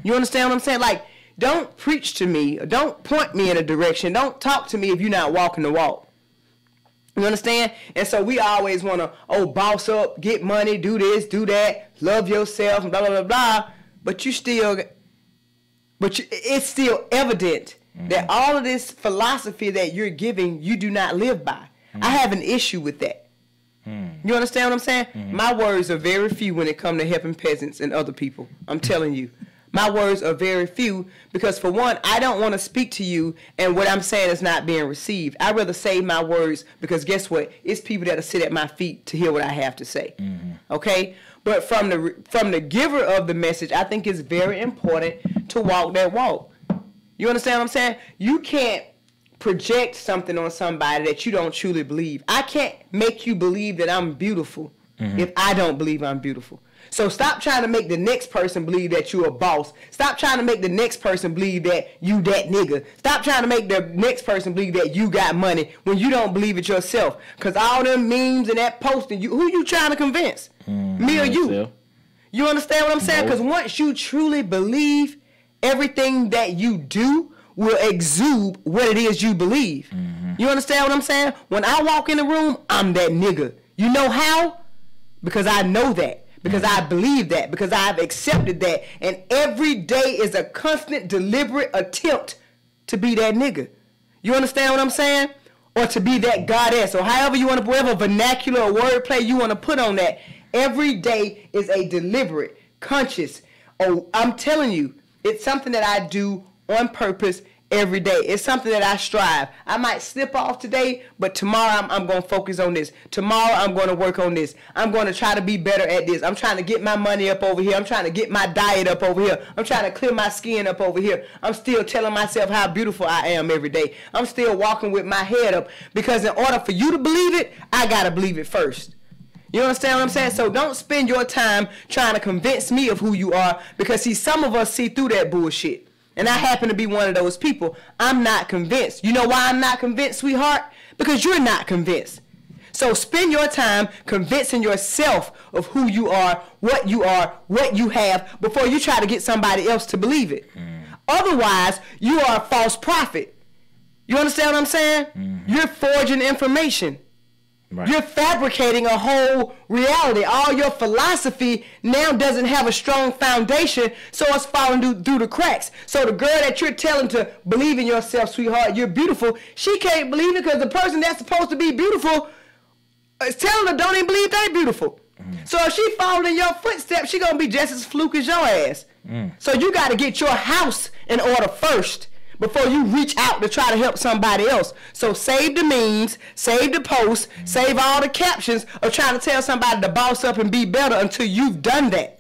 You understand what I'm saying? Like, don't preach to me, don't point me in a direction, don't talk to me if you're not walking the walk. You understand? And so we always want to, boss up, get money, do this, do that, love yourself, and blah, blah, blah, blah. But it's still evident that all of this philosophy that you're giving, you do not live by. I have an issue with that. You understand what I'm saying? My words are very few when it comes to helping peasants and other people. I'm telling you. My words are very few because, for one, I don't want to speak to you and what I'm saying is not being received. I'd rather save my words because guess what? It's people that'll sit at my feet to hear what I have to say. Okay? But from the giver of the message, I think it's very important to walk that walk. You understand what I'm saying? You can't project something on somebody that you don't truly believe. I can't make you believe that I'm beautiful if I don't believe I'm beautiful. So stop trying to make the next person believe that you're a boss. Stop trying to make the next person believe that you that nigga. Stop trying to make the next person believe that you got money when you don't believe it yourself. Because all them memes and that posting, who you trying to convince? Me or you? You understand what I'm saying? Because once you truly believe, everything that you do will exude what it is you believe. You understand what I'm saying? When I walk in the room, I'm that nigga. You know how? Because I know that. Because I believe that. Because I've accepted that. And every day is a constant, deliberate attempt to be that nigga. You understand what I'm saying? Or to be that goddess. Or however you want to, whatever vernacular or wordplay you want to put on that. Every day is a deliberate, conscious. Oh, I'm telling you, it's something that I do on purpose every day. It's something that I strive. I might slip off today, but tomorrow I'm going to focus on this. Tomorrow I'm going to work on this. I'm going to try to be better at this. I'm trying to get my money up over here. I'm trying to get my diet up over here. I'm trying to clear my skin up over here. I'm still telling myself how beautiful I am every day. I'm still walking with my head up because in order for you to believe it, I got to believe it first. You understand what I'm saying? So don't spend your time trying to convince me of who you are because, see, some of us see through that bullshit. And I happen to be one of those people. I'm not convinced. You know why I'm not convinced, sweetheart? Because you're not convinced. So spend your time convincing yourself of who you are, what you have, before you try to get somebody else to believe it. Otherwise, you are a false prophet. You understand what I'm saying? You're forging information. Right. You're fabricating a whole reality. All your philosophy now doesn't have a strong foundation, so it's falling through the cracks. So the girl that you're telling to believe in yourself, sweetheart, you're beautiful, she can't believe it because the person that's supposed to be beautiful is telling her don't even believe they're beautiful. So if she followed in your footsteps, she gonna be just as fluke as your ass. So you got to get your house in order first before you reach out to try to help somebody else. So save the memes, save the posts, save all the captions of trying to tell somebody to boss up and be better until you've done that.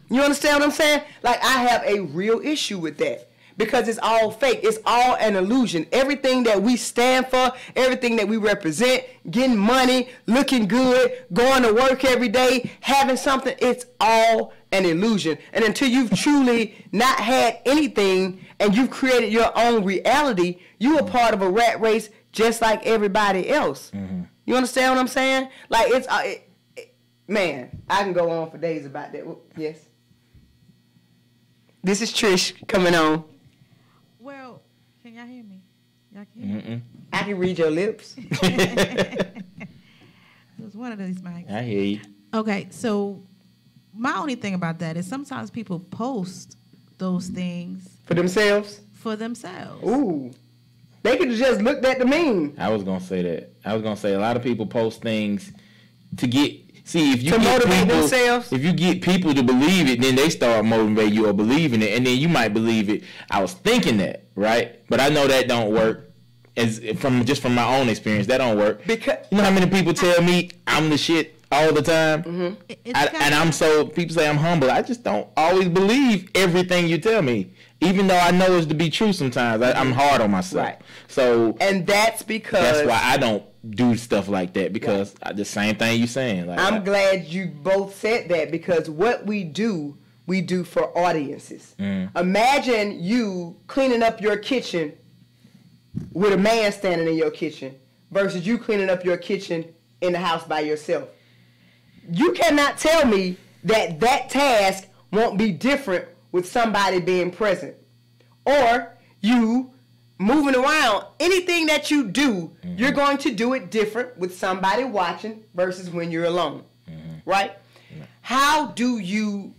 You understand what I'm saying? Like, I have a real issue with that. Because it's all fake. It's all an illusion. Everything that we stand for, everything that we represent, getting money, looking good, going to work every day, having something, it's all an illusion. And until you've truly not had anything and you've created your own reality, you are part of a rat race just like everybody else. You understand what I'm saying? Like, it's, man, I can go on for days about that. Yes. This is Trish coming on. Well, can y'all hear me? Y'all can hear me? I can read your lips. It was one of these mics. I hear you. Okay, so my only thing about that is sometimes people post those things For themselves? for themselves. Ooh. They could have just looked at the meme. I was gonna say that. I was gonna say a lot of people post things to get. See, if you To get motivate people, themselves? if you get people to believe it, then they start motivating you or believing it, and then you might believe it. I was thinking that, right? But I know that don't work. As from my own experience, that don't work. Because you know how many people tell me I'm the shit all the time, people say I'm humble. I just don't always believe everything you tell me, even though I know it's to be true. Sometimes I'm hard on myself. Right. So, and that's because that's why I don't do stuff like that, because the same thing you saying. Like, I'm glad you both said that, because what we do for audiences. Imagine you cleaning up your kitchen with a man standing in your kitchen versus you cleaning up your kitchen in the house by yourself. You cannot tell me that task won't be different with somebody being present. Or you moving around, anything that you do, you're going to do it different with somebody watching versus when you're alone. Right? How do you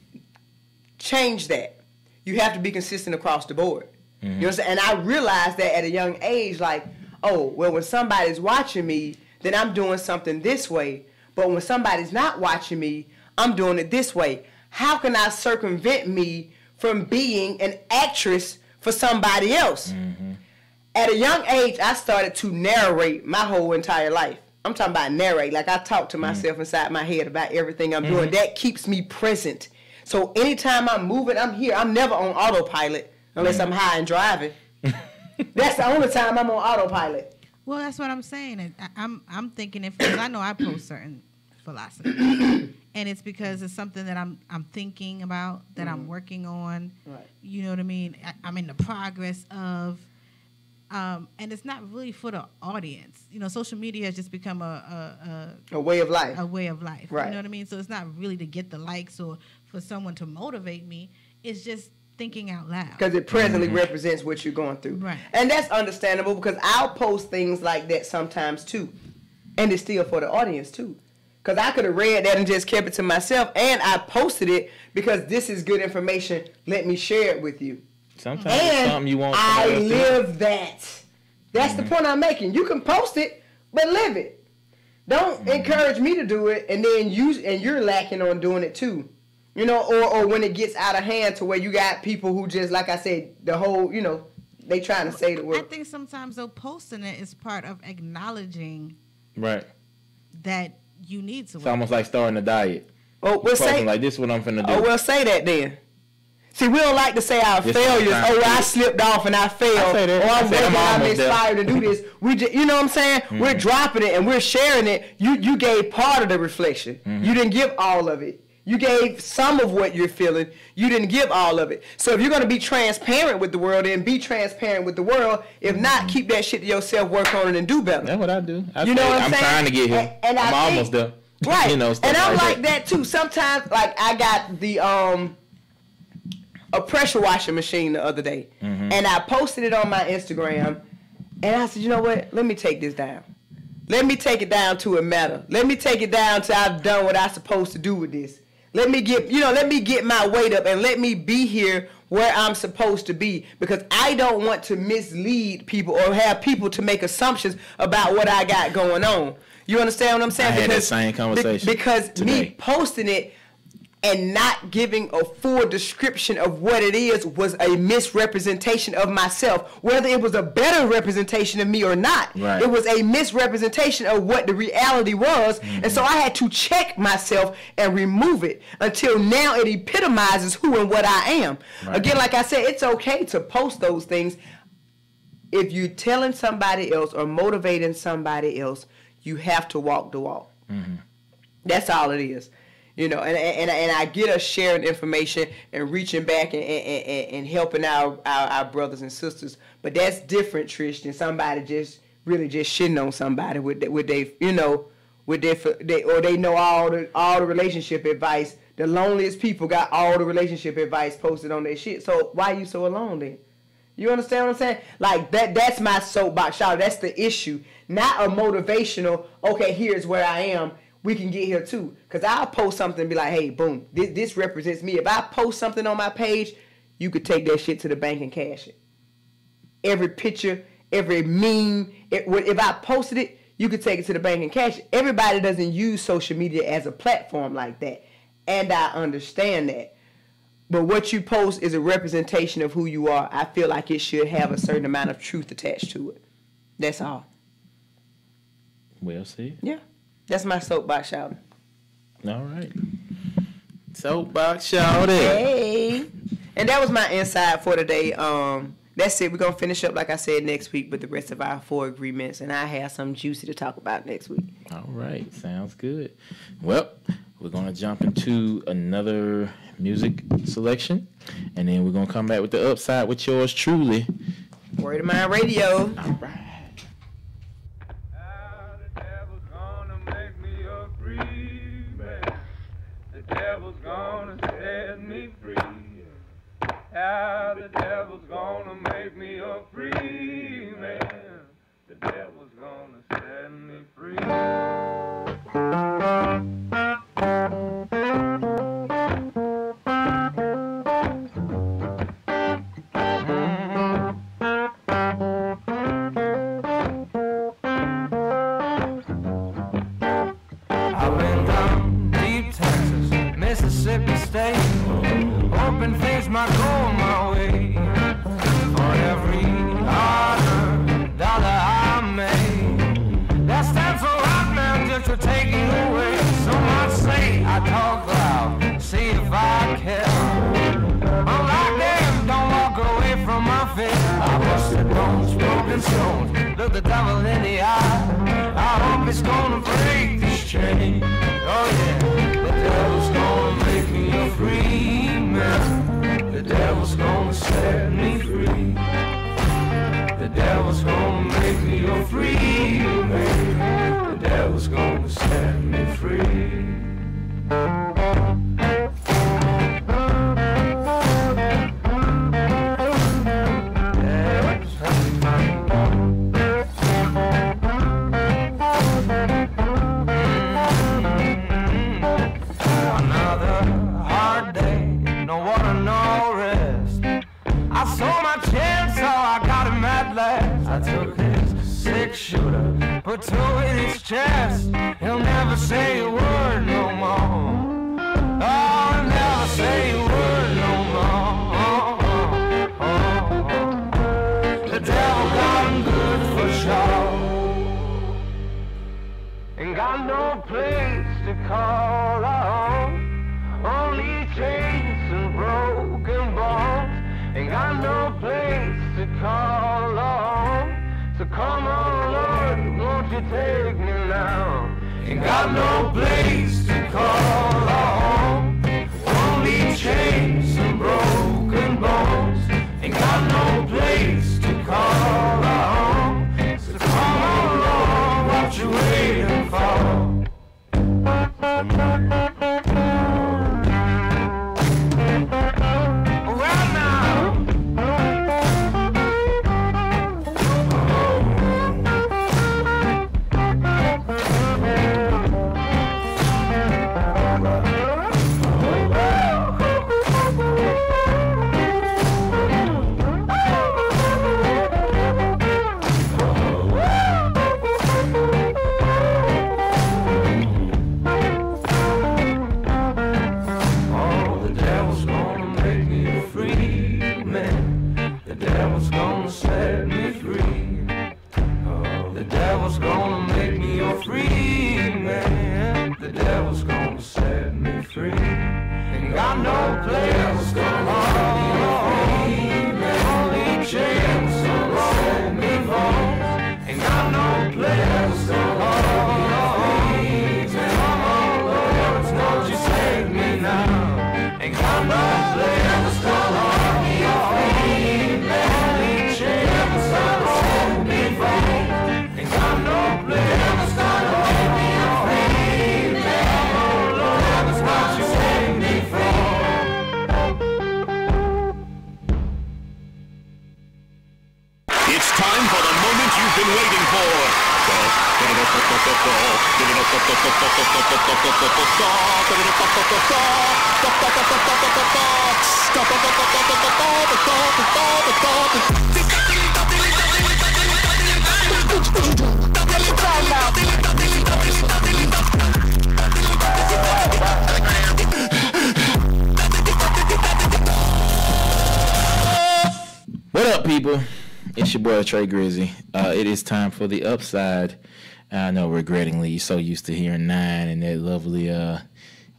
change that? You have to be consistent across the board. You know what I'm saying? And I realized that at a young age, like, oh, well, when somebody's watching me, then I'm doing something this way. But when somebody's not watching me, I'm doing it this way. How can I circumvent me from being an actress for somebody else? At a young age, I started to narrate my whole entire life. I'm talking about narrate. Like, I talk to myself inside my head about everything I'm doing. That keeps me present. So anytime I'm moving, I'm here. I'm never on autopilot unless I'm high and driving. That's the only time I'm on autopilot. Well, that's what I'm saying. And I'm thinking it because I know I post certain philosophy, and it's because it's something that I'm thinking about, that I'm working on. Right. You know what I mean? I'm in the progress of, and it's not really for the audience. You know, social media has just become a way of life. A way of life. Right. You know what I mean? So it's not really to get the likes or for someone to motivate me. It's just thinking out loud. Because it presently represents what you're going through. Right. And that's understandable, because I'll post things like that sometimes too. And it's still for the audience too. Because I could have read that and just kept it to myself, and I posted it because this is good information. Let me share it with you. Sometimes it's something you want. I live that. That's the point I'm making. You can post it, but live it. Don't encourage me to do it, and then you're lacking on doing it too. You know, or when it gets out of hand to where you got people who just, like I said, the whole, you know, they trying to say the word. I think sometimes though posting it is part of acknowledging that you need to. It's almost like starting a diet. Oh, we'll say like, this is what I'm finna do. Oh, we'll say that then. See, we don't like to say our failures. Oh, well, I slipped off and I failed. Or I'm inspired to do this. We just, you know what I'm saying? We're dropping it and we're sharing it. You gave part of the reflection. You didn't give all of it. You gave some of what you're feeling. You didn't give all of it. So if you're going to be transparent with the world, then be transparent with the world. If not, keep that shit to yourself, work on it, and do better. That's what I do. You know what I'm saying? trying to get here. And I'm almost there. Right. You know, and I'm like that too. Sometimes, like, I got the a pressure washing machine the other day. And I posted it on my Instagram. And I said, you know what? Let me take this down. Let me take it down to a meta. Let me take it down to I've done what I'm supposed to do with this. Let me get my weight up and let me be here where I'm supposed to be, because I don't want to mislead people or have people to make assumptions about what I got going on. You understand what I'm saying? I had that same conversation because today. Me posting it, and not giving a full description of what it is was a misrepresentation of myself. Whether it was a better representation of me or not, Right. it was a misrepresentation of what the reality was. And so I had to check myself and remove it until now it epitomizes who and what I am. Right. Again, like I said, it's okay to post those things. If you're telling somebody else or motivating somebody else, you have to walk the walk. That's all it is. You know, and I get us sharing information and reaching back and helping our brothers and sisters, but that's different, Trish, than somebody just really just shitting on somebody with they you know with they know all the relationship advice. The loneliest people got all the relationship advice posted on their shit. So why are you so alone then? You understand what I'm saying? Like that's my soapbox, shout. That's the issue, not a motivational. Okay, here's where I am. We can get here too. Because I'll post something and be like, hey, boom, this represents me. If I post something on my page, you could take that shit to the bank and cash it. Every picture, every meme, if I posted it, you could take it to the bank and cash it. Everybody doesn't use social media as a platform like that. And I understand that. But what you post is a representation of who you are. I feel like it should have a certain amount of truth attached to it. That's all. Well said. Yeah. That's my soapbox shout. All right. Soapbox shout. Hey. And that was my insight for today. That's it. We're going to finish up, like I said, next week with the rest of our 4 agreements. And I have something juicy to talk about next week. All right. Sounds good. Well, we're going to jump into another music selection. And then we're going to come back with the upside with yours truly. Word of Mind Radio. All right. Devil's gonna set me free. How the devil's gonna make me a free man. The devil's gonna set me free. I've been down deep Texas, Mississippi State, hoping things might go my way. For every $100 I made, that stands for rock man just for taking away. Some might say I talk loud, see if I care. Unlike them, don't walk away from my fear. I busted bones, broken stones, look the devil in the eye. I hope it's gonna break this chain. Oh yeah, the devil's gonna make me a free man. The devil's gonna set me free. The devil's gonna make me a free man. The devil's gonna set me free. I took his 6-shooter, put 2 in his chest. He'll never say a word no more. Oh, he'll never say a word no more. The devil got him good for sure. Ain't got no place to call home. Only chains and broken bones. Ain't got no place to call home. So come on, Lord, won't you take me now? Ain't got no place to call home. Only chains and broken bones. Ain't got no place to call home. So come on, Lord, what you waiting for? time for the moment you've been waiting for. What up, people? It's your boy Trey Grizzy. It is time for the upside. I know, regrettingly, you're so used to hearing 9 and that lovely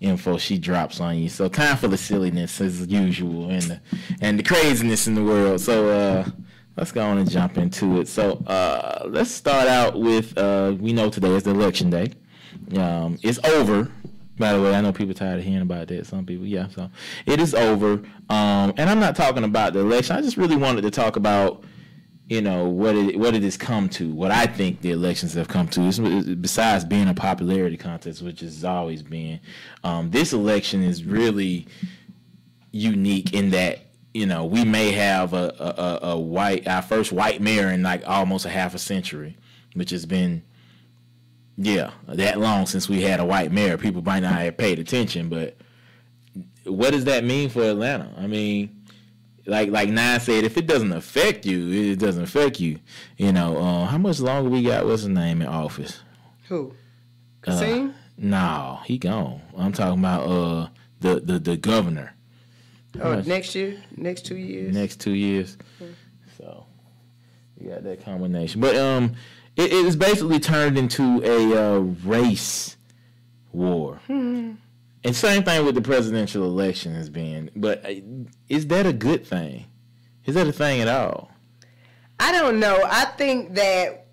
info she drops on you. So time for the silliness as usual and the craziness in the world. So let's go on and jump into it. So let's start out with we know today is the election day. It's over. By the way, I know people tired of hearing about that. Some people, yeah. So it is over. And I'm not talking about the election. I just really wanted to talk about, you know, what it has come to, what I think the elections have come to. Besides being a popularity contest, which has always been, this election is really unique in that, you know, we may have our first white mayor in like almost a half a century, which has been, that long since we had a white mayor. People might not have paid attention, but what does that mean for Atlanta? I mean, like Nine said, if it doesn't affect you, it doesn't affect you. You know, how much longer we got? What's his name in office? Who? Kasim? No, he gone. I'm talking about the governor. Next year? Next 2 years? Next 2 years. Mm-hmm. So you got that combination, but it is basically turned into a race war. Mm-hmm. And same thing with the presidential election has been. But is that a good thing? Is that a thing at all? I don't know. I think that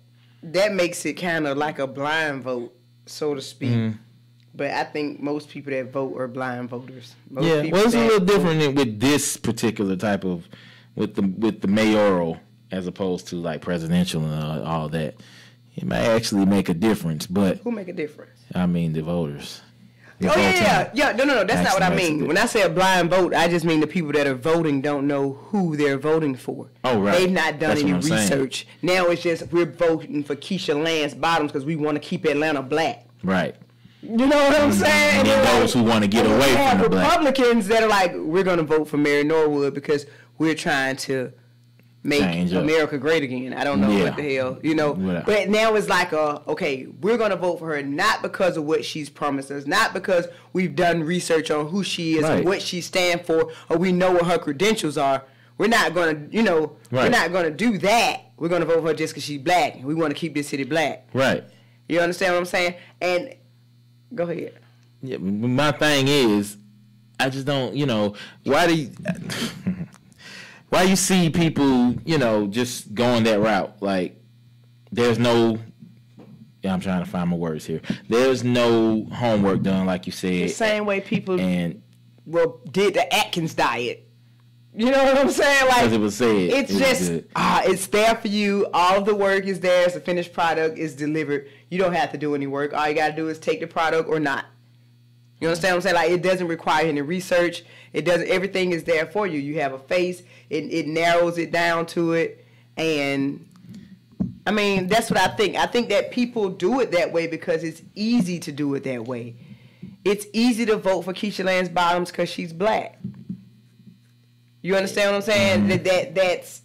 makes it kind of like a blind vote, so to speak. Mm-hmm. But I think most people that vote are blind voters. Well, it's a little different with this particular type of, with the mayoral as opposed to like presidential and all that. It may actually make a difference, but who make a difference? I mean the voters. No. That's not what I mean. When I say a blind vote, I just mean the people that are voting don't know who they're voting for. Oh, right. They've not done any research. Now it's just we're voting for Keisha Lance Bottoms because we want to keep Atlanta black. Right. You know what I'm saying? And those who want to get away from the black. Republicans that are like, we're going to vote for Mary Norwood because we're trying to make America great again. I don't know what the hell, you know. Whatever. But now it's like, okay, we're going to vote for her not because of what she's promised us, not because we've done research on who she is and what she stands for, or we know what her credentials are. We're not going to, we're not going to do that. We're going to vote for her just because she's black. We want to keep this city black. Right. You understand what I'm saying? And go ahead. Yeah, my thing is, I just don't, why you see people, just going that route? Like, there's no, I'm trying to find my words here. There's no homework done, like you said. The same way people did the Atkins diet. You know what I'm saying? Like, it was said. It's there for you. All of the work is there. It's a finished product. It's delivered. You don't have to do any work. All you got to do is take the product or not. You understand what I'm saying? Like, it doesn't require any research. It doesn't. Everything is there for you. You have a face. It narrows it down to it. And, I mean, that's what I think. I think that people do it that way because it's easy to do it that way. It's easy to vote for Keisha Lance Bottoms because she's black. You understand what I'm saying? Mm-hmm. That's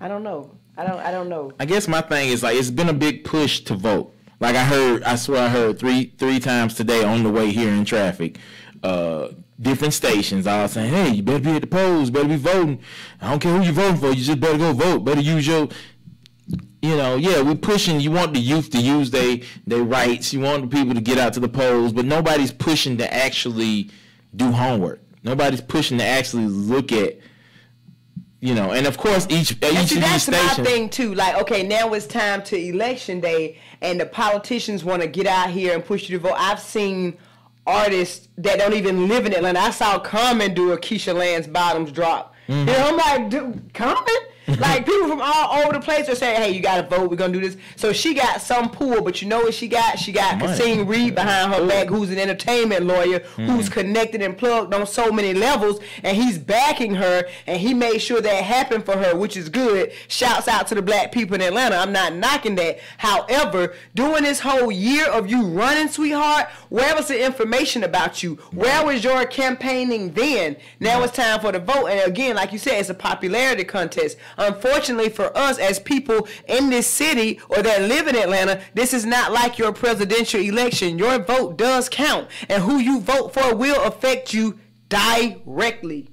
I don't know. I don't know. I guess my thing is, like, it's been a big push to vote. Like, I swear I heard three times today on the way here in traffic, different stations all saying, hey, you better be at the polls, better be voting. I don't care who you're voting for, you just better go vote. Better use your, we're pushing, you want the youth to use their rights, you want the people to get out to the polls, but nobody's pushing to actually do homework. Nobody's pushing to actually look at, and of course each of these stations. That's my thing too. Like, okay, now it's time to election day, and the politicians want to get out here and push you to vote. I've seen artists that don't even live in Atlanta. I saw Common do a Keisha Lance Bottoms drop. Mm-hmm. I'm like, dude, Common? Like people from all over the place are saying, hey, you gotta vote, we're gonna do this. So she got some pull, but you know what she got? She got Kasim Reed behind her back, who's an entertainment lawyer, who's connected and plugged on so many levels, and he's backing her, and he made sure that happened for her, which is good. Shouts out to the black people in Atlanta. I'm not knocking that. However, during this whole year of you running, sweetheart, where was the information about you? Where was your campaigning then? Now it's time for the vote. And again, like you said, it's a popularity contest. Unfortunately for us as people in this city or that live in Atlanta, this is not like your presidential election. Your vote does count, and who you vote for will affect you directly.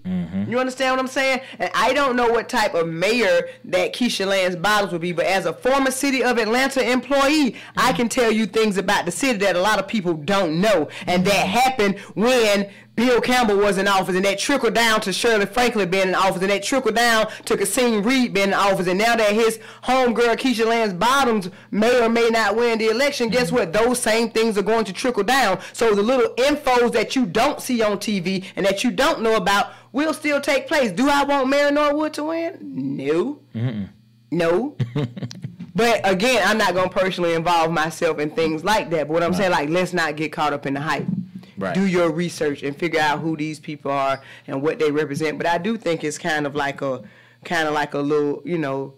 You understand what I'm saying? And I don't know what type of mayor that Keisha Lance Bottoms would be, but as a former City of Atlanta employee, I can tell you things about the city that a lot of people don't know, and that happened when Bill Campbell was in office, and that trickled down to Shirley Franklin being in office, and that trickled down to Kasim Reed being in office, and now that his homegirl Keisha Lance Bottoms may or may not win the election, guess what? Those same things are going to trickle down. So the little infos that you don't see on TV and that you don't know about will still take place. Do I want Mary Norwood to win? No. No. But again, I'm not going to personally involve myself in things like that. But what I'm saying, like, let's not get caught up in the hype. Right. Do your research and figure out who these people are and what they represent. But I do think it's kind of like a little, you know,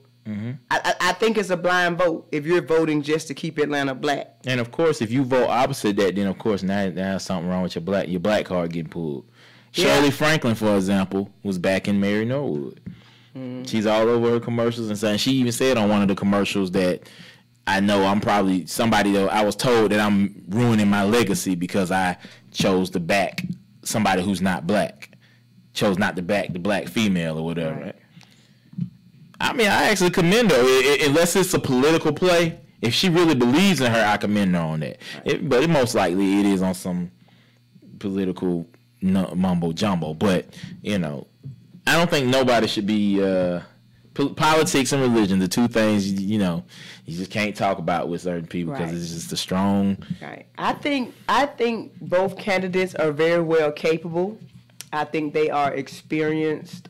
I think it's a blind vote if you're voting just to keep Atlanta black. And of course, if you vote opposite that, then of course now something wrong with your black card getting pulled. Shirley Franklin, for example, was back in Mary Norwood. She's all over her commercials and saying, she even said on one of the commercials that, I know I'm probably somebody, though, I was told that I'm ruining my legacy because I chose to back somebody who's not black. Chose not to back the black female or whatever. Right. I mean, I actually commend her. Unless it's a political play, if she really believes in her, I commend her on that. Right. But most likely it is on some political mumbo jumbo. But, you know, I don't think nobody should be... politics and religion, the two things, you know, you just can't talk about with certain people because it's just a strong. Right. I think both candidates are very well capable. I think they are experienced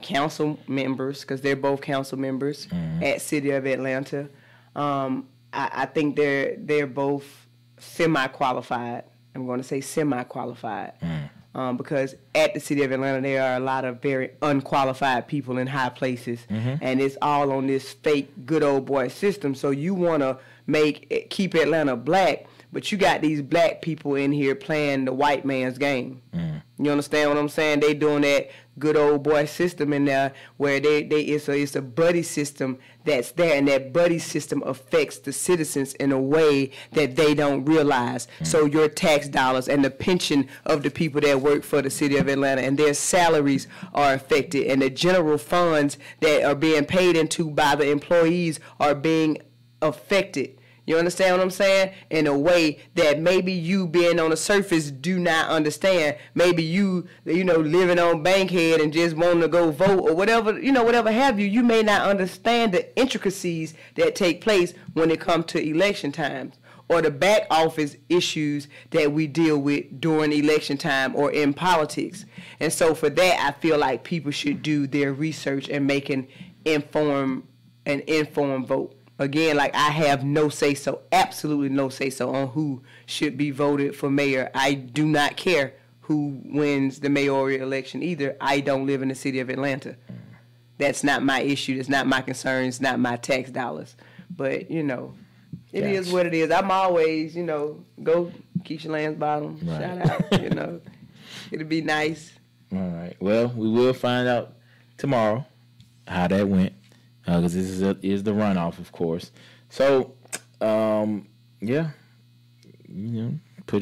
council members because they're both council members at City of Atlanta. I think they're both semi-qualified. I'm going to say semi-qualified. Because at the City of Atlanta, there are a lot of very unqualified people in high places, and it's all on this fake good old boy system. So you want to keep Atlanta black, but you got these black people in here playing the white man's game. You understand what I'm saying? They doing that good old boy system in there where it's a buddy system that's there, and that buddy system affects the citizens in a way that they don't realize. So your tax dollars and the pension of the people that work for the City of Atlanta and their salaries are affected, and the general funds that are being paid into by the employees are being affected. You understand what I'm saying? In a way that maybe you being on the surface do not understand. Maybe you living on Bankhead and just wanting to go vote or whatever, whatever have you. You may not understand the intricacies that take place when it comes to election times or the back office issues that we deal with during election time or in politics. And so for that, I feel like people should do their research and make an informed vote. Again, like, I have no say-so, absolutely no say-so on who should be voted for mayor. I do not care who wins the mayoral election either. I don't live in the City of Atlanta. That's not my issue. That's not my concern. It's not my tax dollars. But, it is what it is. I'm always, go Keisha Lance Bottoms. Right. Shout out, It'll be nice. All right. Well, we will find out tomorrow how that went. Because this is the runoff, of course. So, put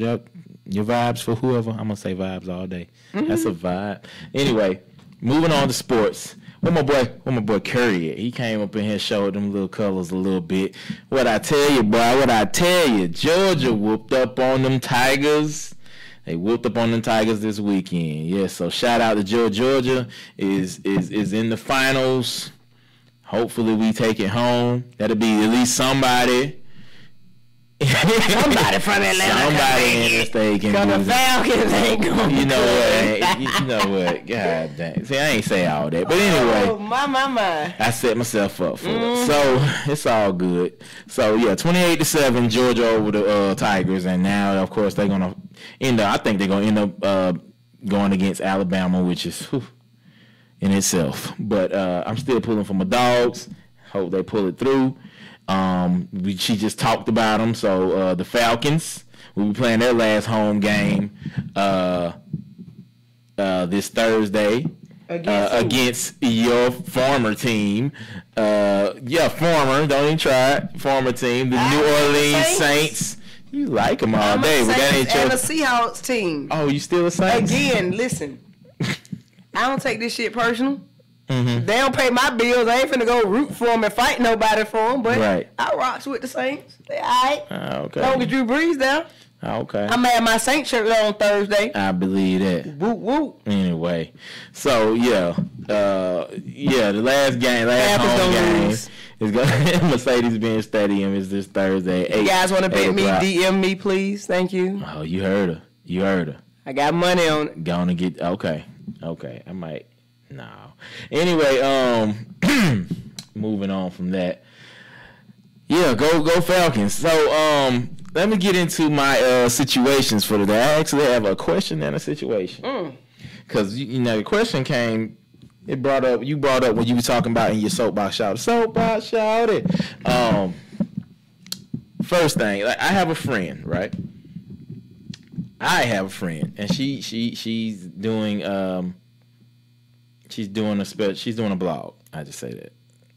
up your vibes for whoever. I'm going to say vibes all day. That's a vibe. Anyway, moving on to sports. Where my boy Curry at? He came up in here, showed them little colors a little bit. What I tell you, Georgia whooped up on them Tigers. They whooped up on them Tigers this weekend. Yeah, so shout out to Georgia. Georgia is in the finals. Hopefully we take it home. That'll be at least somebody Somebody from Atlanta. Somebody in the state can do the Falcons ain't going. You know what? You know what? God dang. See, I ain't say all that, but anyway. Oh, my. I set myself up for it, so it's all good. So yeah, 28-7, Georgia over the Tigers, and now of course they're gonna end up. I think they're gonna end up going against Alabama, which is in itself. But I'm still pulling for my dogs. Hope they pull it through. She just talked about them. So the Falcons will be playing their last home game this Thursday against your former team. Former. Don't even try it. Former team, the New Orleans Saints. You like them all day, but that ain't your. And the Seahawks team. Oh, you still a Saints? Again, listen. I don't take this shit personal. Mm-hmm. They don't pay my bills. I ain't finna go root for them and fight nobody for them. But I rocks with the Saints. They all right. Okay. Long as Drew Brees down. Okay. I'm gonna have my Saints shirt on Thursday. I believe that. Whoop whoop. Anyway, so the last home game is going Mercedes-Benz Stadium is this Thursday. You guys want to bet me? DM me, please. Thank you. Oh, you heard her. I got money on it. Gonna get okay. I might. No. Anyway, moving on from that. Yeah, go Falcons. So let me get into my situations for today. I actually have a question and a situation. Because the question came. You brought up when you were talking about in your soapbox shout. First thing, like, I have a friend, right? And she's doing a blog. I just say that.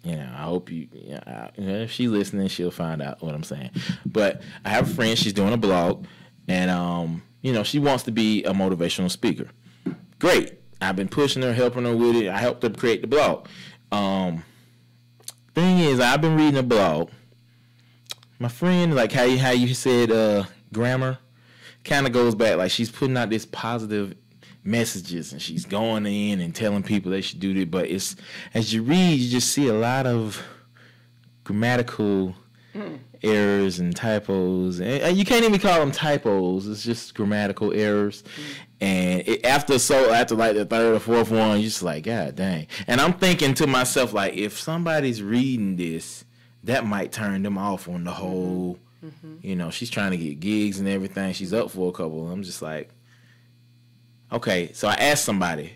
I hope if she's listening, she'll find out what I'm saying. But I have a friend, she's doing a blog, and she wants to be a motivational speaker. Great. I've been pushing her, helping her with it. I helped her create the blog. Thing is, I've been reading a blog. My friend, like how you said grammar, kind of goes back. Like, she's putting out this positive messages and she's going in and telling people they should do this. But it's, as you read, you just see a lot of grammatical errors and typos. And you can't even call them typos. It's just grammatical errors. And after like the third or fourth one, you're just like, God dang. And I'm thinking to myself, like, if somebody's reading this, that might turn them off on the whole, she's trying to get gigs and everything. She's up for a couple. I'm just like, okay. So I asked somebody,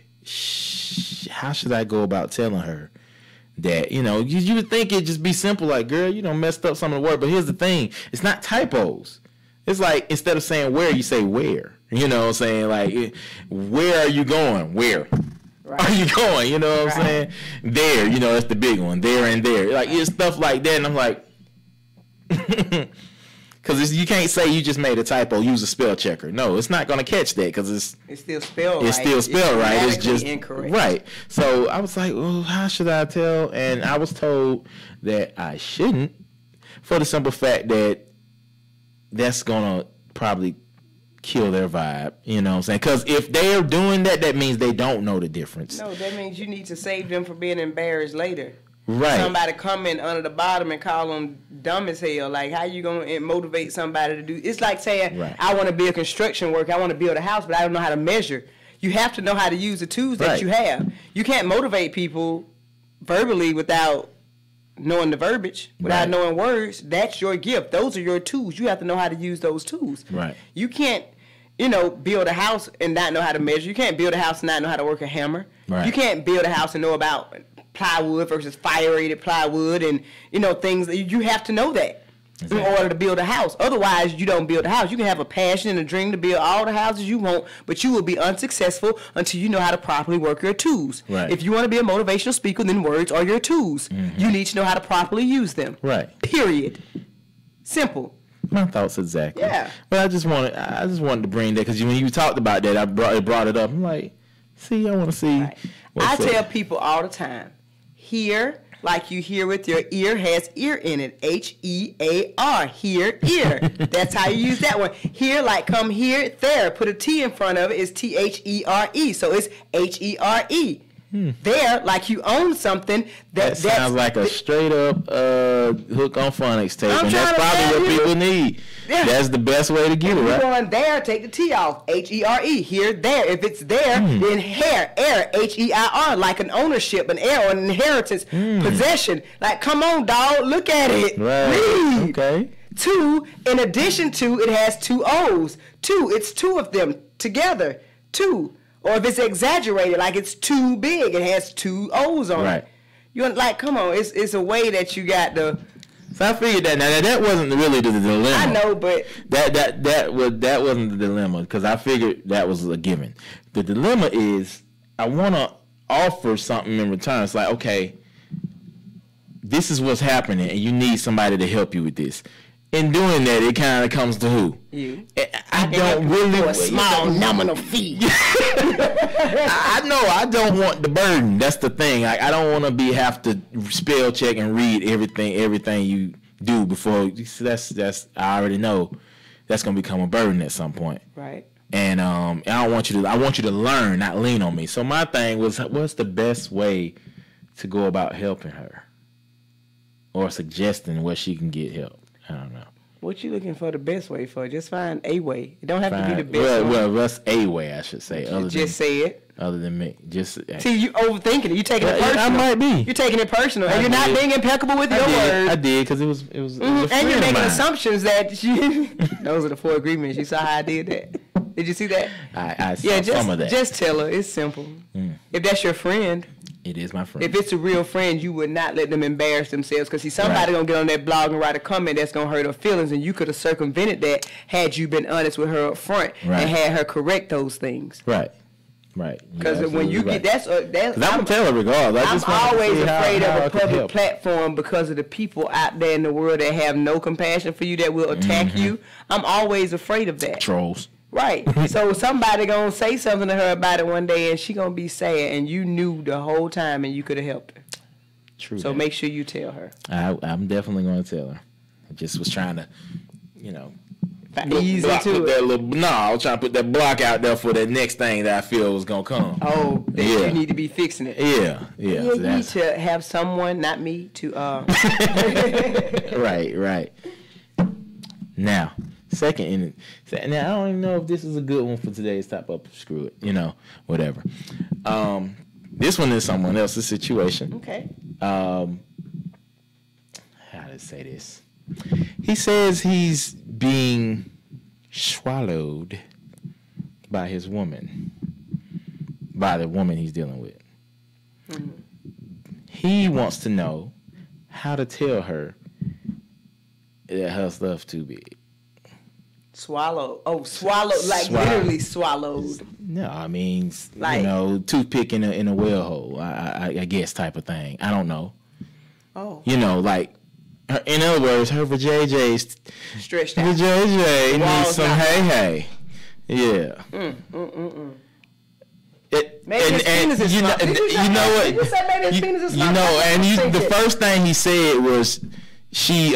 how should I go about telling her that, you would think it'd just be simple, like, girl, you messed up some of the word. But here's the thing. It's not typos. It's like, instead of saying where, you say where. You know what I'm saying? Like, where are you going? Where are you going? You know what I'm saying? There, that's the big one. There and there. Like, it's stuff like that. And I'm like, because you can't say you just made a typo, use a spell checker. No, it's not going to catch that because it's still spelled right. It's still spelled right. It's just incorrect. Right. So I was like, well, how should I tell? And I was told that I shouldn't, for the simple fact that that's going to probably kill their vibe, you know what I'm saying? Because if they're doing that, that means they don't know the difference. No, that means you need to save them from being embarrassed later. Right. Somebody come in under the bottom and call them dumb as hell. Like, how you going to motivate somebody to do? It's like saying, I want to be a construction worker, I want to build a house, but I don't know how to measure. You have to know how to use the tools that you have. You can't motivate people verbally without knowing the verbiage, without knowing words. That's your gift. Those are your tools. You have to know how to use those tools. Right. You can't, build a house and not know how to measure. You can't build a house and not know how to work a hammer. Right. You can't build a house and know about plywood versus fire-rated plywood and, things. You have to know that in order to build a house. Otherwise, you don't build a house. You can have a passion and a dream to build all the houses you want, but you will be unsuccessful until you know how to properly work your tools. Right. If you want to be a motivational speaker, then words are your tools. Mm-hmm. You need to know how to properly use them. Right. Period. Simple. My thoughts exactly. Yeah. But I just wanted to bring that because when you talked about that, I brought it up. I'm like, see, I want to see. Right. I tell people all the time, hear like you hear with your ear has ear in it. H-E-A-R. Hear, ear. That's how you use that one. Here, like come here, there. Put a T in front of it. It's T-H-E-R-E. So it's H-E-R-E. there, like you own something. That sounds like a straight up hook on phonics tape, and that's probably what people need. Yeah. That's the best way to get it, right? Going there, take the T off. H-E-R-E. Here, there. If it's there, then air. H-E-I-R. Like an ownership, an heir, or an inheritance, possession. Like, come on, dog. Look at it. Right. Read. Okay. 2, in addition to, it has 2 O's. 2, it's 2 of them together. 2. Or if it's exaggerated, like it's too big, it has 2 O's on it. You're like, come on, it's a way that you got the. So I figured that. Now that wasn't really the dilemma. I know, but that wasn't the dilemma, because I figured that was a given. The dilemma is I want to offer something in return. It's like, okay, this is what's happening, and you need somebody to help you with this. In doing that, it kind of comes to who? You. I don't really for a small nominal fee. I know I don't want the burden. That's the thing. I don't want to have to spell check and read everything you do before. That's I already know that's gonna become a burden at some point. Right. And I don't want you to. I want you to learn, not lean on me. So my thing was, what's the best way to go about helping her, or suggesting where she can get help? I don't know. What you looking for the best way for? Just find a way. It don't have to be the best way. Well, that's a way, I should say. Say it. Other than me. See, you overthinking it. You taking it personal. I might be. You're taking it personal. And you're not being impeccable with your words. I did, because it was and you're making assumptions that those are the 4 agreements. You saw how I did that? Did you see that? I saw some of that. Just tell her. It's simple. If that's your friend. It is my friend. If it's a real friend, you would not let them embarrass themselves, because somebody gonna get on that blog and write a comment that's gonna hurt her feelings, and you could have circumvented that had you been honest with her up front and had her correct those things. Right. Because when you get that's I'm gonna tell her regardless. I'm always afraid of a public platform because of the people out there in the world that have no compassion for you, that will attack you. I'm always afraid of that. Trolls. Right. So somebody gonna say something to her about it one day, and she gonna be sad, and you knew the whole time, and you could have helped her. True. So make sure you tell her. I'm definitely gonna tell her. I just was trying to, ease into it. No, I was trying to put that block out there for that next thing that I feel was gonna come. Oh, you need to be fixing it. Yeah. You need to have someone, not me, to. Right. Now. Second, now I don't even know if this is a good one for today's top up. Screw it, whatever. This one is someone else's situation. Okay. How to say this? He says he's being swallowed by his woman, by the woman he's dealing with. He wants to know how to tell her that her stuff's too big. Swallowed. Oh, swallowed, like literally swallowed. No, I mean, toothpick in a well hole, I guess, type of thing. I don't know. Oh. In other words, her vajayjay's stretched out. Vajayjay needs some hey. Yeah. Maybe his penis is small. You know what? Did you say maybe his penis is small? The first thing he said was, she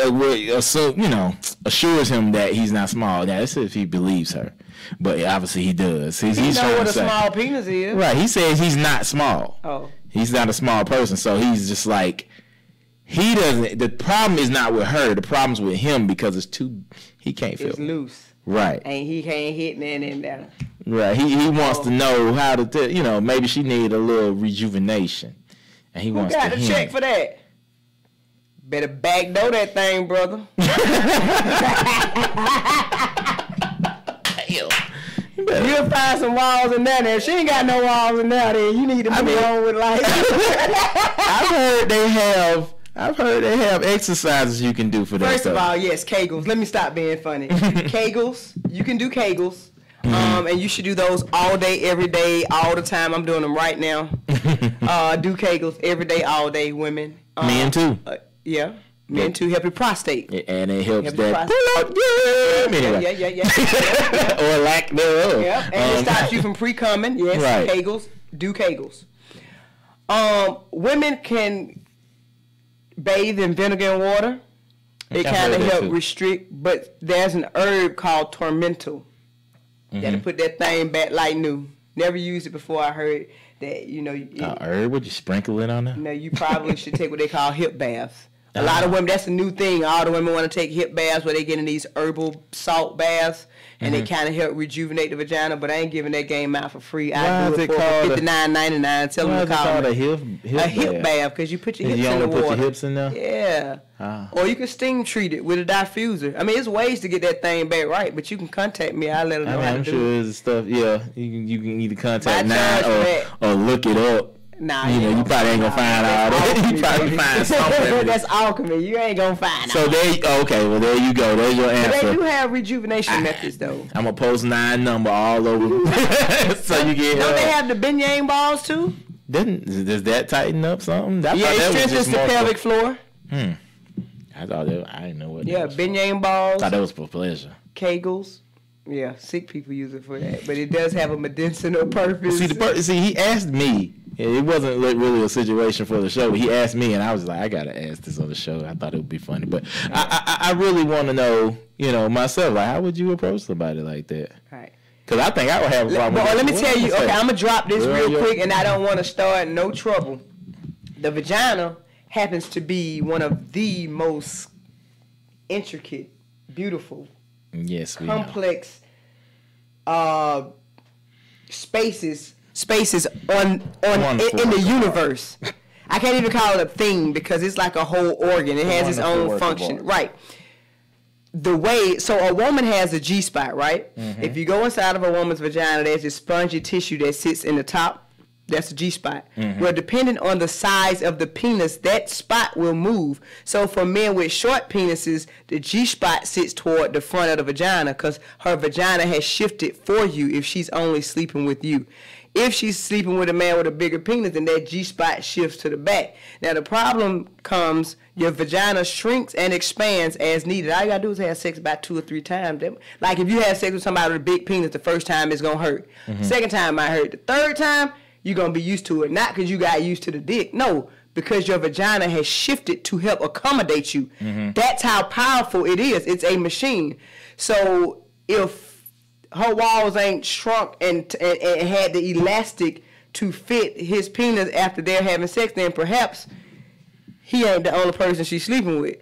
assures him that he's not small. Now, that's if he believes her, but obviously he does. He's know trying what to a small penis is, right? He says he's not small. Oh, he's not a small person, so he's just like, he doesn't. The problem is not with her. The problem's with him, because it's too. He can't feel. It's loose. Right. And he can't hit nothing in there. Right. He wants to know how to. Maybe she need a little rejuvenation, and he wants to. Who got the check for that? Better backdoor that thing, brother. You'll find some walls in there. If she ain't got no walls in there, then you need to move on with life. I've heard they have exercises you can do for that. First of all, yes, Kegels. Let me stop being funny. Kegels. You can do Kegels. And you should do those all day, every day, all the time. I'm doing them right now. Do Kegels every day, all day, women. Men too. Yeah. Men too help your prostate. And it helps that pull up. Yeah. Or lack thereof. Yeah. And it stops you from pre-coming. Yes. Right. Kegels. Do Kegels. Women can bathe in vinegar and water. It kind of help restrict, but there's an herb called tormental. That'll put that thing back like new. Never used it before. I heard that, you know. Herb, would you sprinkle it on there? No, you probably should take what they call hip baths. A lot of women, that's a new thing. All the women want to take hip baths where they get in these herbal salt baths, and they kind of help rejuvenate the vagina, but I ain't giving that game out for free. I do it for $59.99. Tell them to call me. A hip bath, because you put your hips in the water. You only put your hips in there? Yeah. Or you can steam treat it with a diffuser. I mean, there's ways to get that thing back right, but you can contact me. I'll let them know how to do it. I'm sure there's stuff, you can either contact now or look it up. Nah, you probably ain't gonna find all that. You probably find something. That's alchemy. You ain't gonna find. So there you go. There's your answer. But they do have rejuvenation methods though. I'm gonna post 9 number all over. So you get. Don't they have the binyang balls too? Does that tighten up something? It strengthens the pelvic floor. I thought I didn't know what. Yeah, binyang balls. I thought that was for pleasure. Kegels. Yeah, sick people use it for that, but it does have a medicinal purpose. See, he asked me. It wasn't really a situation for the show. He asked me, and I was like, I gotta ask this on the show. I thought it would be funny, but I really want to know, myself, like, how would you approach somebody like that? Right. Because I think I would have a problem. Well, let me tell you. Okay, I'm gonna drop this real quick, and I don't want to start no trouble. The vagina happens to be one of the most intricate, beautiful, complex spaces in the universe. I can't even call it a thing because it's like a whole organ. It has its own function. Right. So a woman has a G-spot, right? Mm-hmm. If you go inside of a woman's vagina, there's this spongy tissue that sits in the top. That's a G-spot. Mm-hmm. Well, depending on the size of the penis, that spot will move. So for men with short penises, the G-spot sits toward the front of the vagina because her vagina has shifted for you if she's only sleeping with you. If she's sleeping with a man with a bigger penis, then that G-spot shifts to the back. Now, the problem comes, your vagina shrinks and expands as needed. All you got to do is have sex about 2 or 3 times. Like, if you have sex with somebody with a big penis, the first time it's going to hurt. Mm-hmm. Second time might hurt. The third time, you're going to be used to it. Not because you got used to the dick. No, because your vagina has shifted to help accommodate you. Mm-hmm. That's how powerful it is. It's a machine. So, if her walls ain't shrunk and had the elastic to fit his penis after they're having sex, then perhaps he ain't the only person she's sleeping with.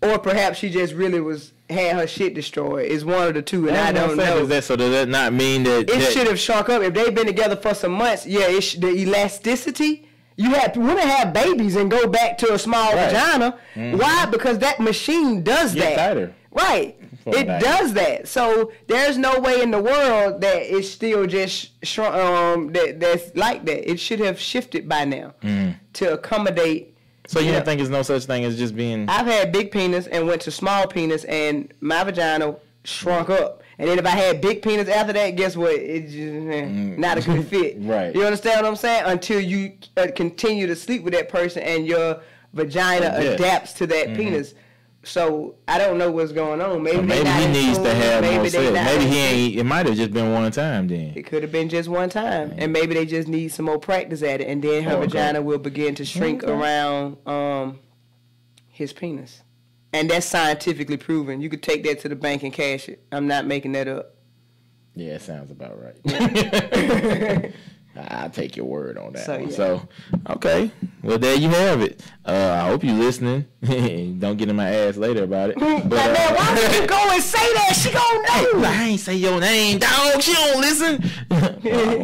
Or perhaps she just really had her shit destroyed. It's one of the two, and I don't know. So does that not mean that it should have shrunk up? If they've been together for some months, the elasticity. Women have babies and go back to a small vagina. Mm-hmm. Why? Because that machine does that. Tighter. Right. It does that. So there's no way in the world that it's still just shrunk. That's like that. It should have shifted by now to accommodate. So you don't think there's no such thing as just being... I've had big penis and went to small penis, and my vagina shrunk up. And then if I had big penis after that, guess what? It's just not a good fit. Right. You understand what I'm saying? Until you continue to sleep with that person and your vagina adapts to that penis. So I don't know what's going on. Maybe he needs to have more sex. Maybe he ain't. It might have just been one time then. It could have been just one time, and maybe they just need some more practice at it, and then her vagina will begin to shrink around his penis, and that's scientifically proven. You could take that to the bank and cash it. I'm not making that up. Yeah, it sounds about right. I'll take your word on that one. So, okay. Well, there you have it. I hope you're listening. Don't get in my ass later about it. But, man, why would you go and say that? She gonna know. I ain't say your name, dog. She don't listen.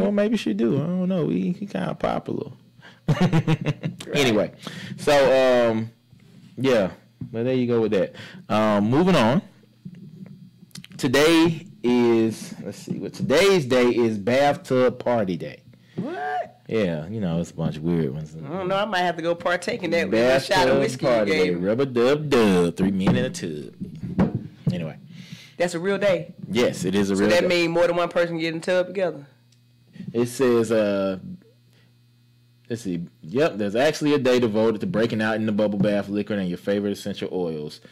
Well, maybe she do. I don't know. He kind of popular. Anyway, so, yeah. But there you go with that. Moving on. Today is, let's see, what today's day is bathtub party day. What? Yeah, it's a bunch of weird ones. I don't know. I might have to go partake in that with a shot of whiskey you gave. Rub-a-dub-dub, 3 men in a tub. Anyway. That's a real day? Yes, it is a real day. So that means more than one person get in the tub together? It says, let's see. Yep, there's actually a day devoted to breaking out in the bubble bath liquor and your favorite essential oils.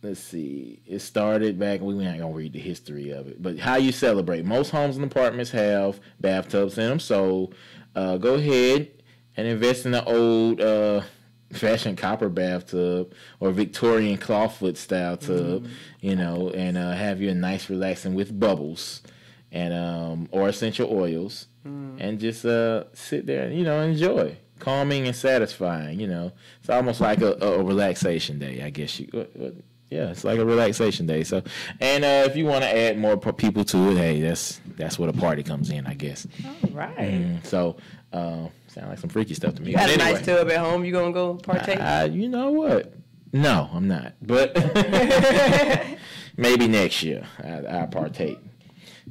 Let's see. It started back, we ain't going to read the history of it, but how you celebrate. Most homes and apartments have bathtubs in them, so go ahead and invest in an old fashioned copper bathtub or Victorian clawfoot style tub, and have you a nice relaxing with bubbles. and or essential oils, and just sit there and enjoy. Calming and satisfying. It's almost like a relaxation day, I guess. Yeah, it's like a relaxation day. So, and if you want to add more people to it, hey, that's where the party comes in, I guess. All right. So, sound like some freaky stuff to me. You got a nice tub at home. You gonna go partake? You know what? No, I'm not. But maybe next year I'll partake.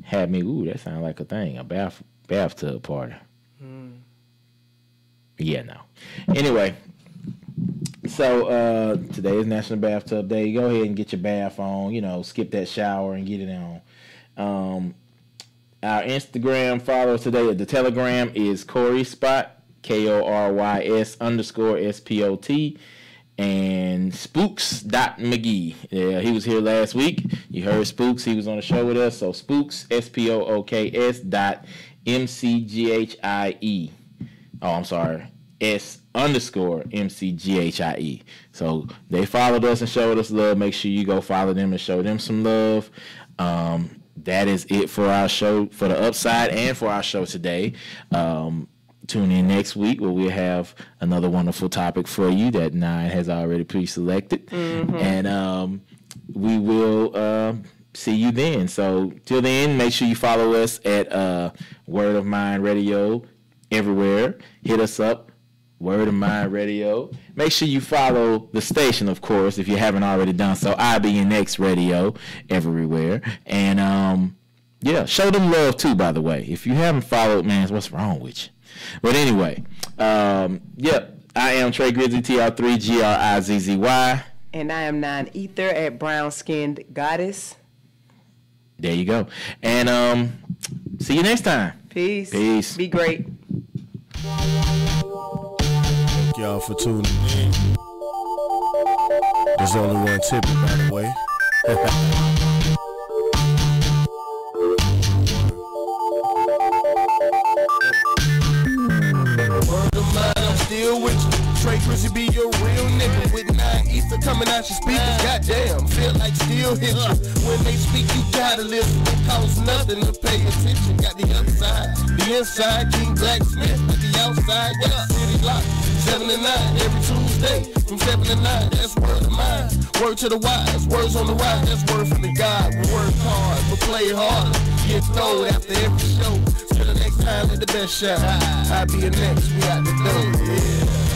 Have me. Ooh, that sounds like a thing. A bathtub party. Yeah, no. Anyway. So today is National Bathtub Day. Go ahead and get your bath on. Skip that shower and get it on. Our Instagram follower today, the Telegram is Corey Spot, KORYS_SPOT, and Spooks.McGee. Yeah, he was here last week. You heard Spooks. He was on the show with us. So Spooks, SPOOKS.MCGHIE. Oh, I'm sorry. S_MCGHIE. So they followed us and showed us love. Make sure you go follow them and show them some love. That is it for our show, for the Upside, and for our show today. Tune in next week where we'll have another wonderful topic for you that Nine has already pre-selected. And we will see you then. So till then, make sure you follow us at Word of Mind Radio everywhere. Hit us up. Word of Mind Radio. Make sure you follow the station, of course, if you haven't already done so. IBNX Radio everywhere. And, show them love, too, by the way. If you haven't followed, man, what's wrong with you? But anyway, I am Trey Grizzly, TR3, GRIZZY. And I am Nine Ether at Brown Skinned Goddess. There you go. And see you next time. Peace. Peace. Be great. Thank y'all for tuning in. There's only one tipping, by the way. Word of mine, I'm still with you. Trey Grizzly be your real nigga with 9 ether coming out your speakers. Goddamn, feel like still hit you. When they speak, you gotta listen. It costs nothing to pay attention. Got the other side, the inside, King Blacksmith. At the outside, got City Lock. 7 to 9 every Tuesday from 7 to 9. That's word of mine. Word to the wise, words on the rise. That's word from the God. We work hard, but play harder. Get throwed after every show. Till the next time, let the best shine. IBNX, we out the door. Yeah.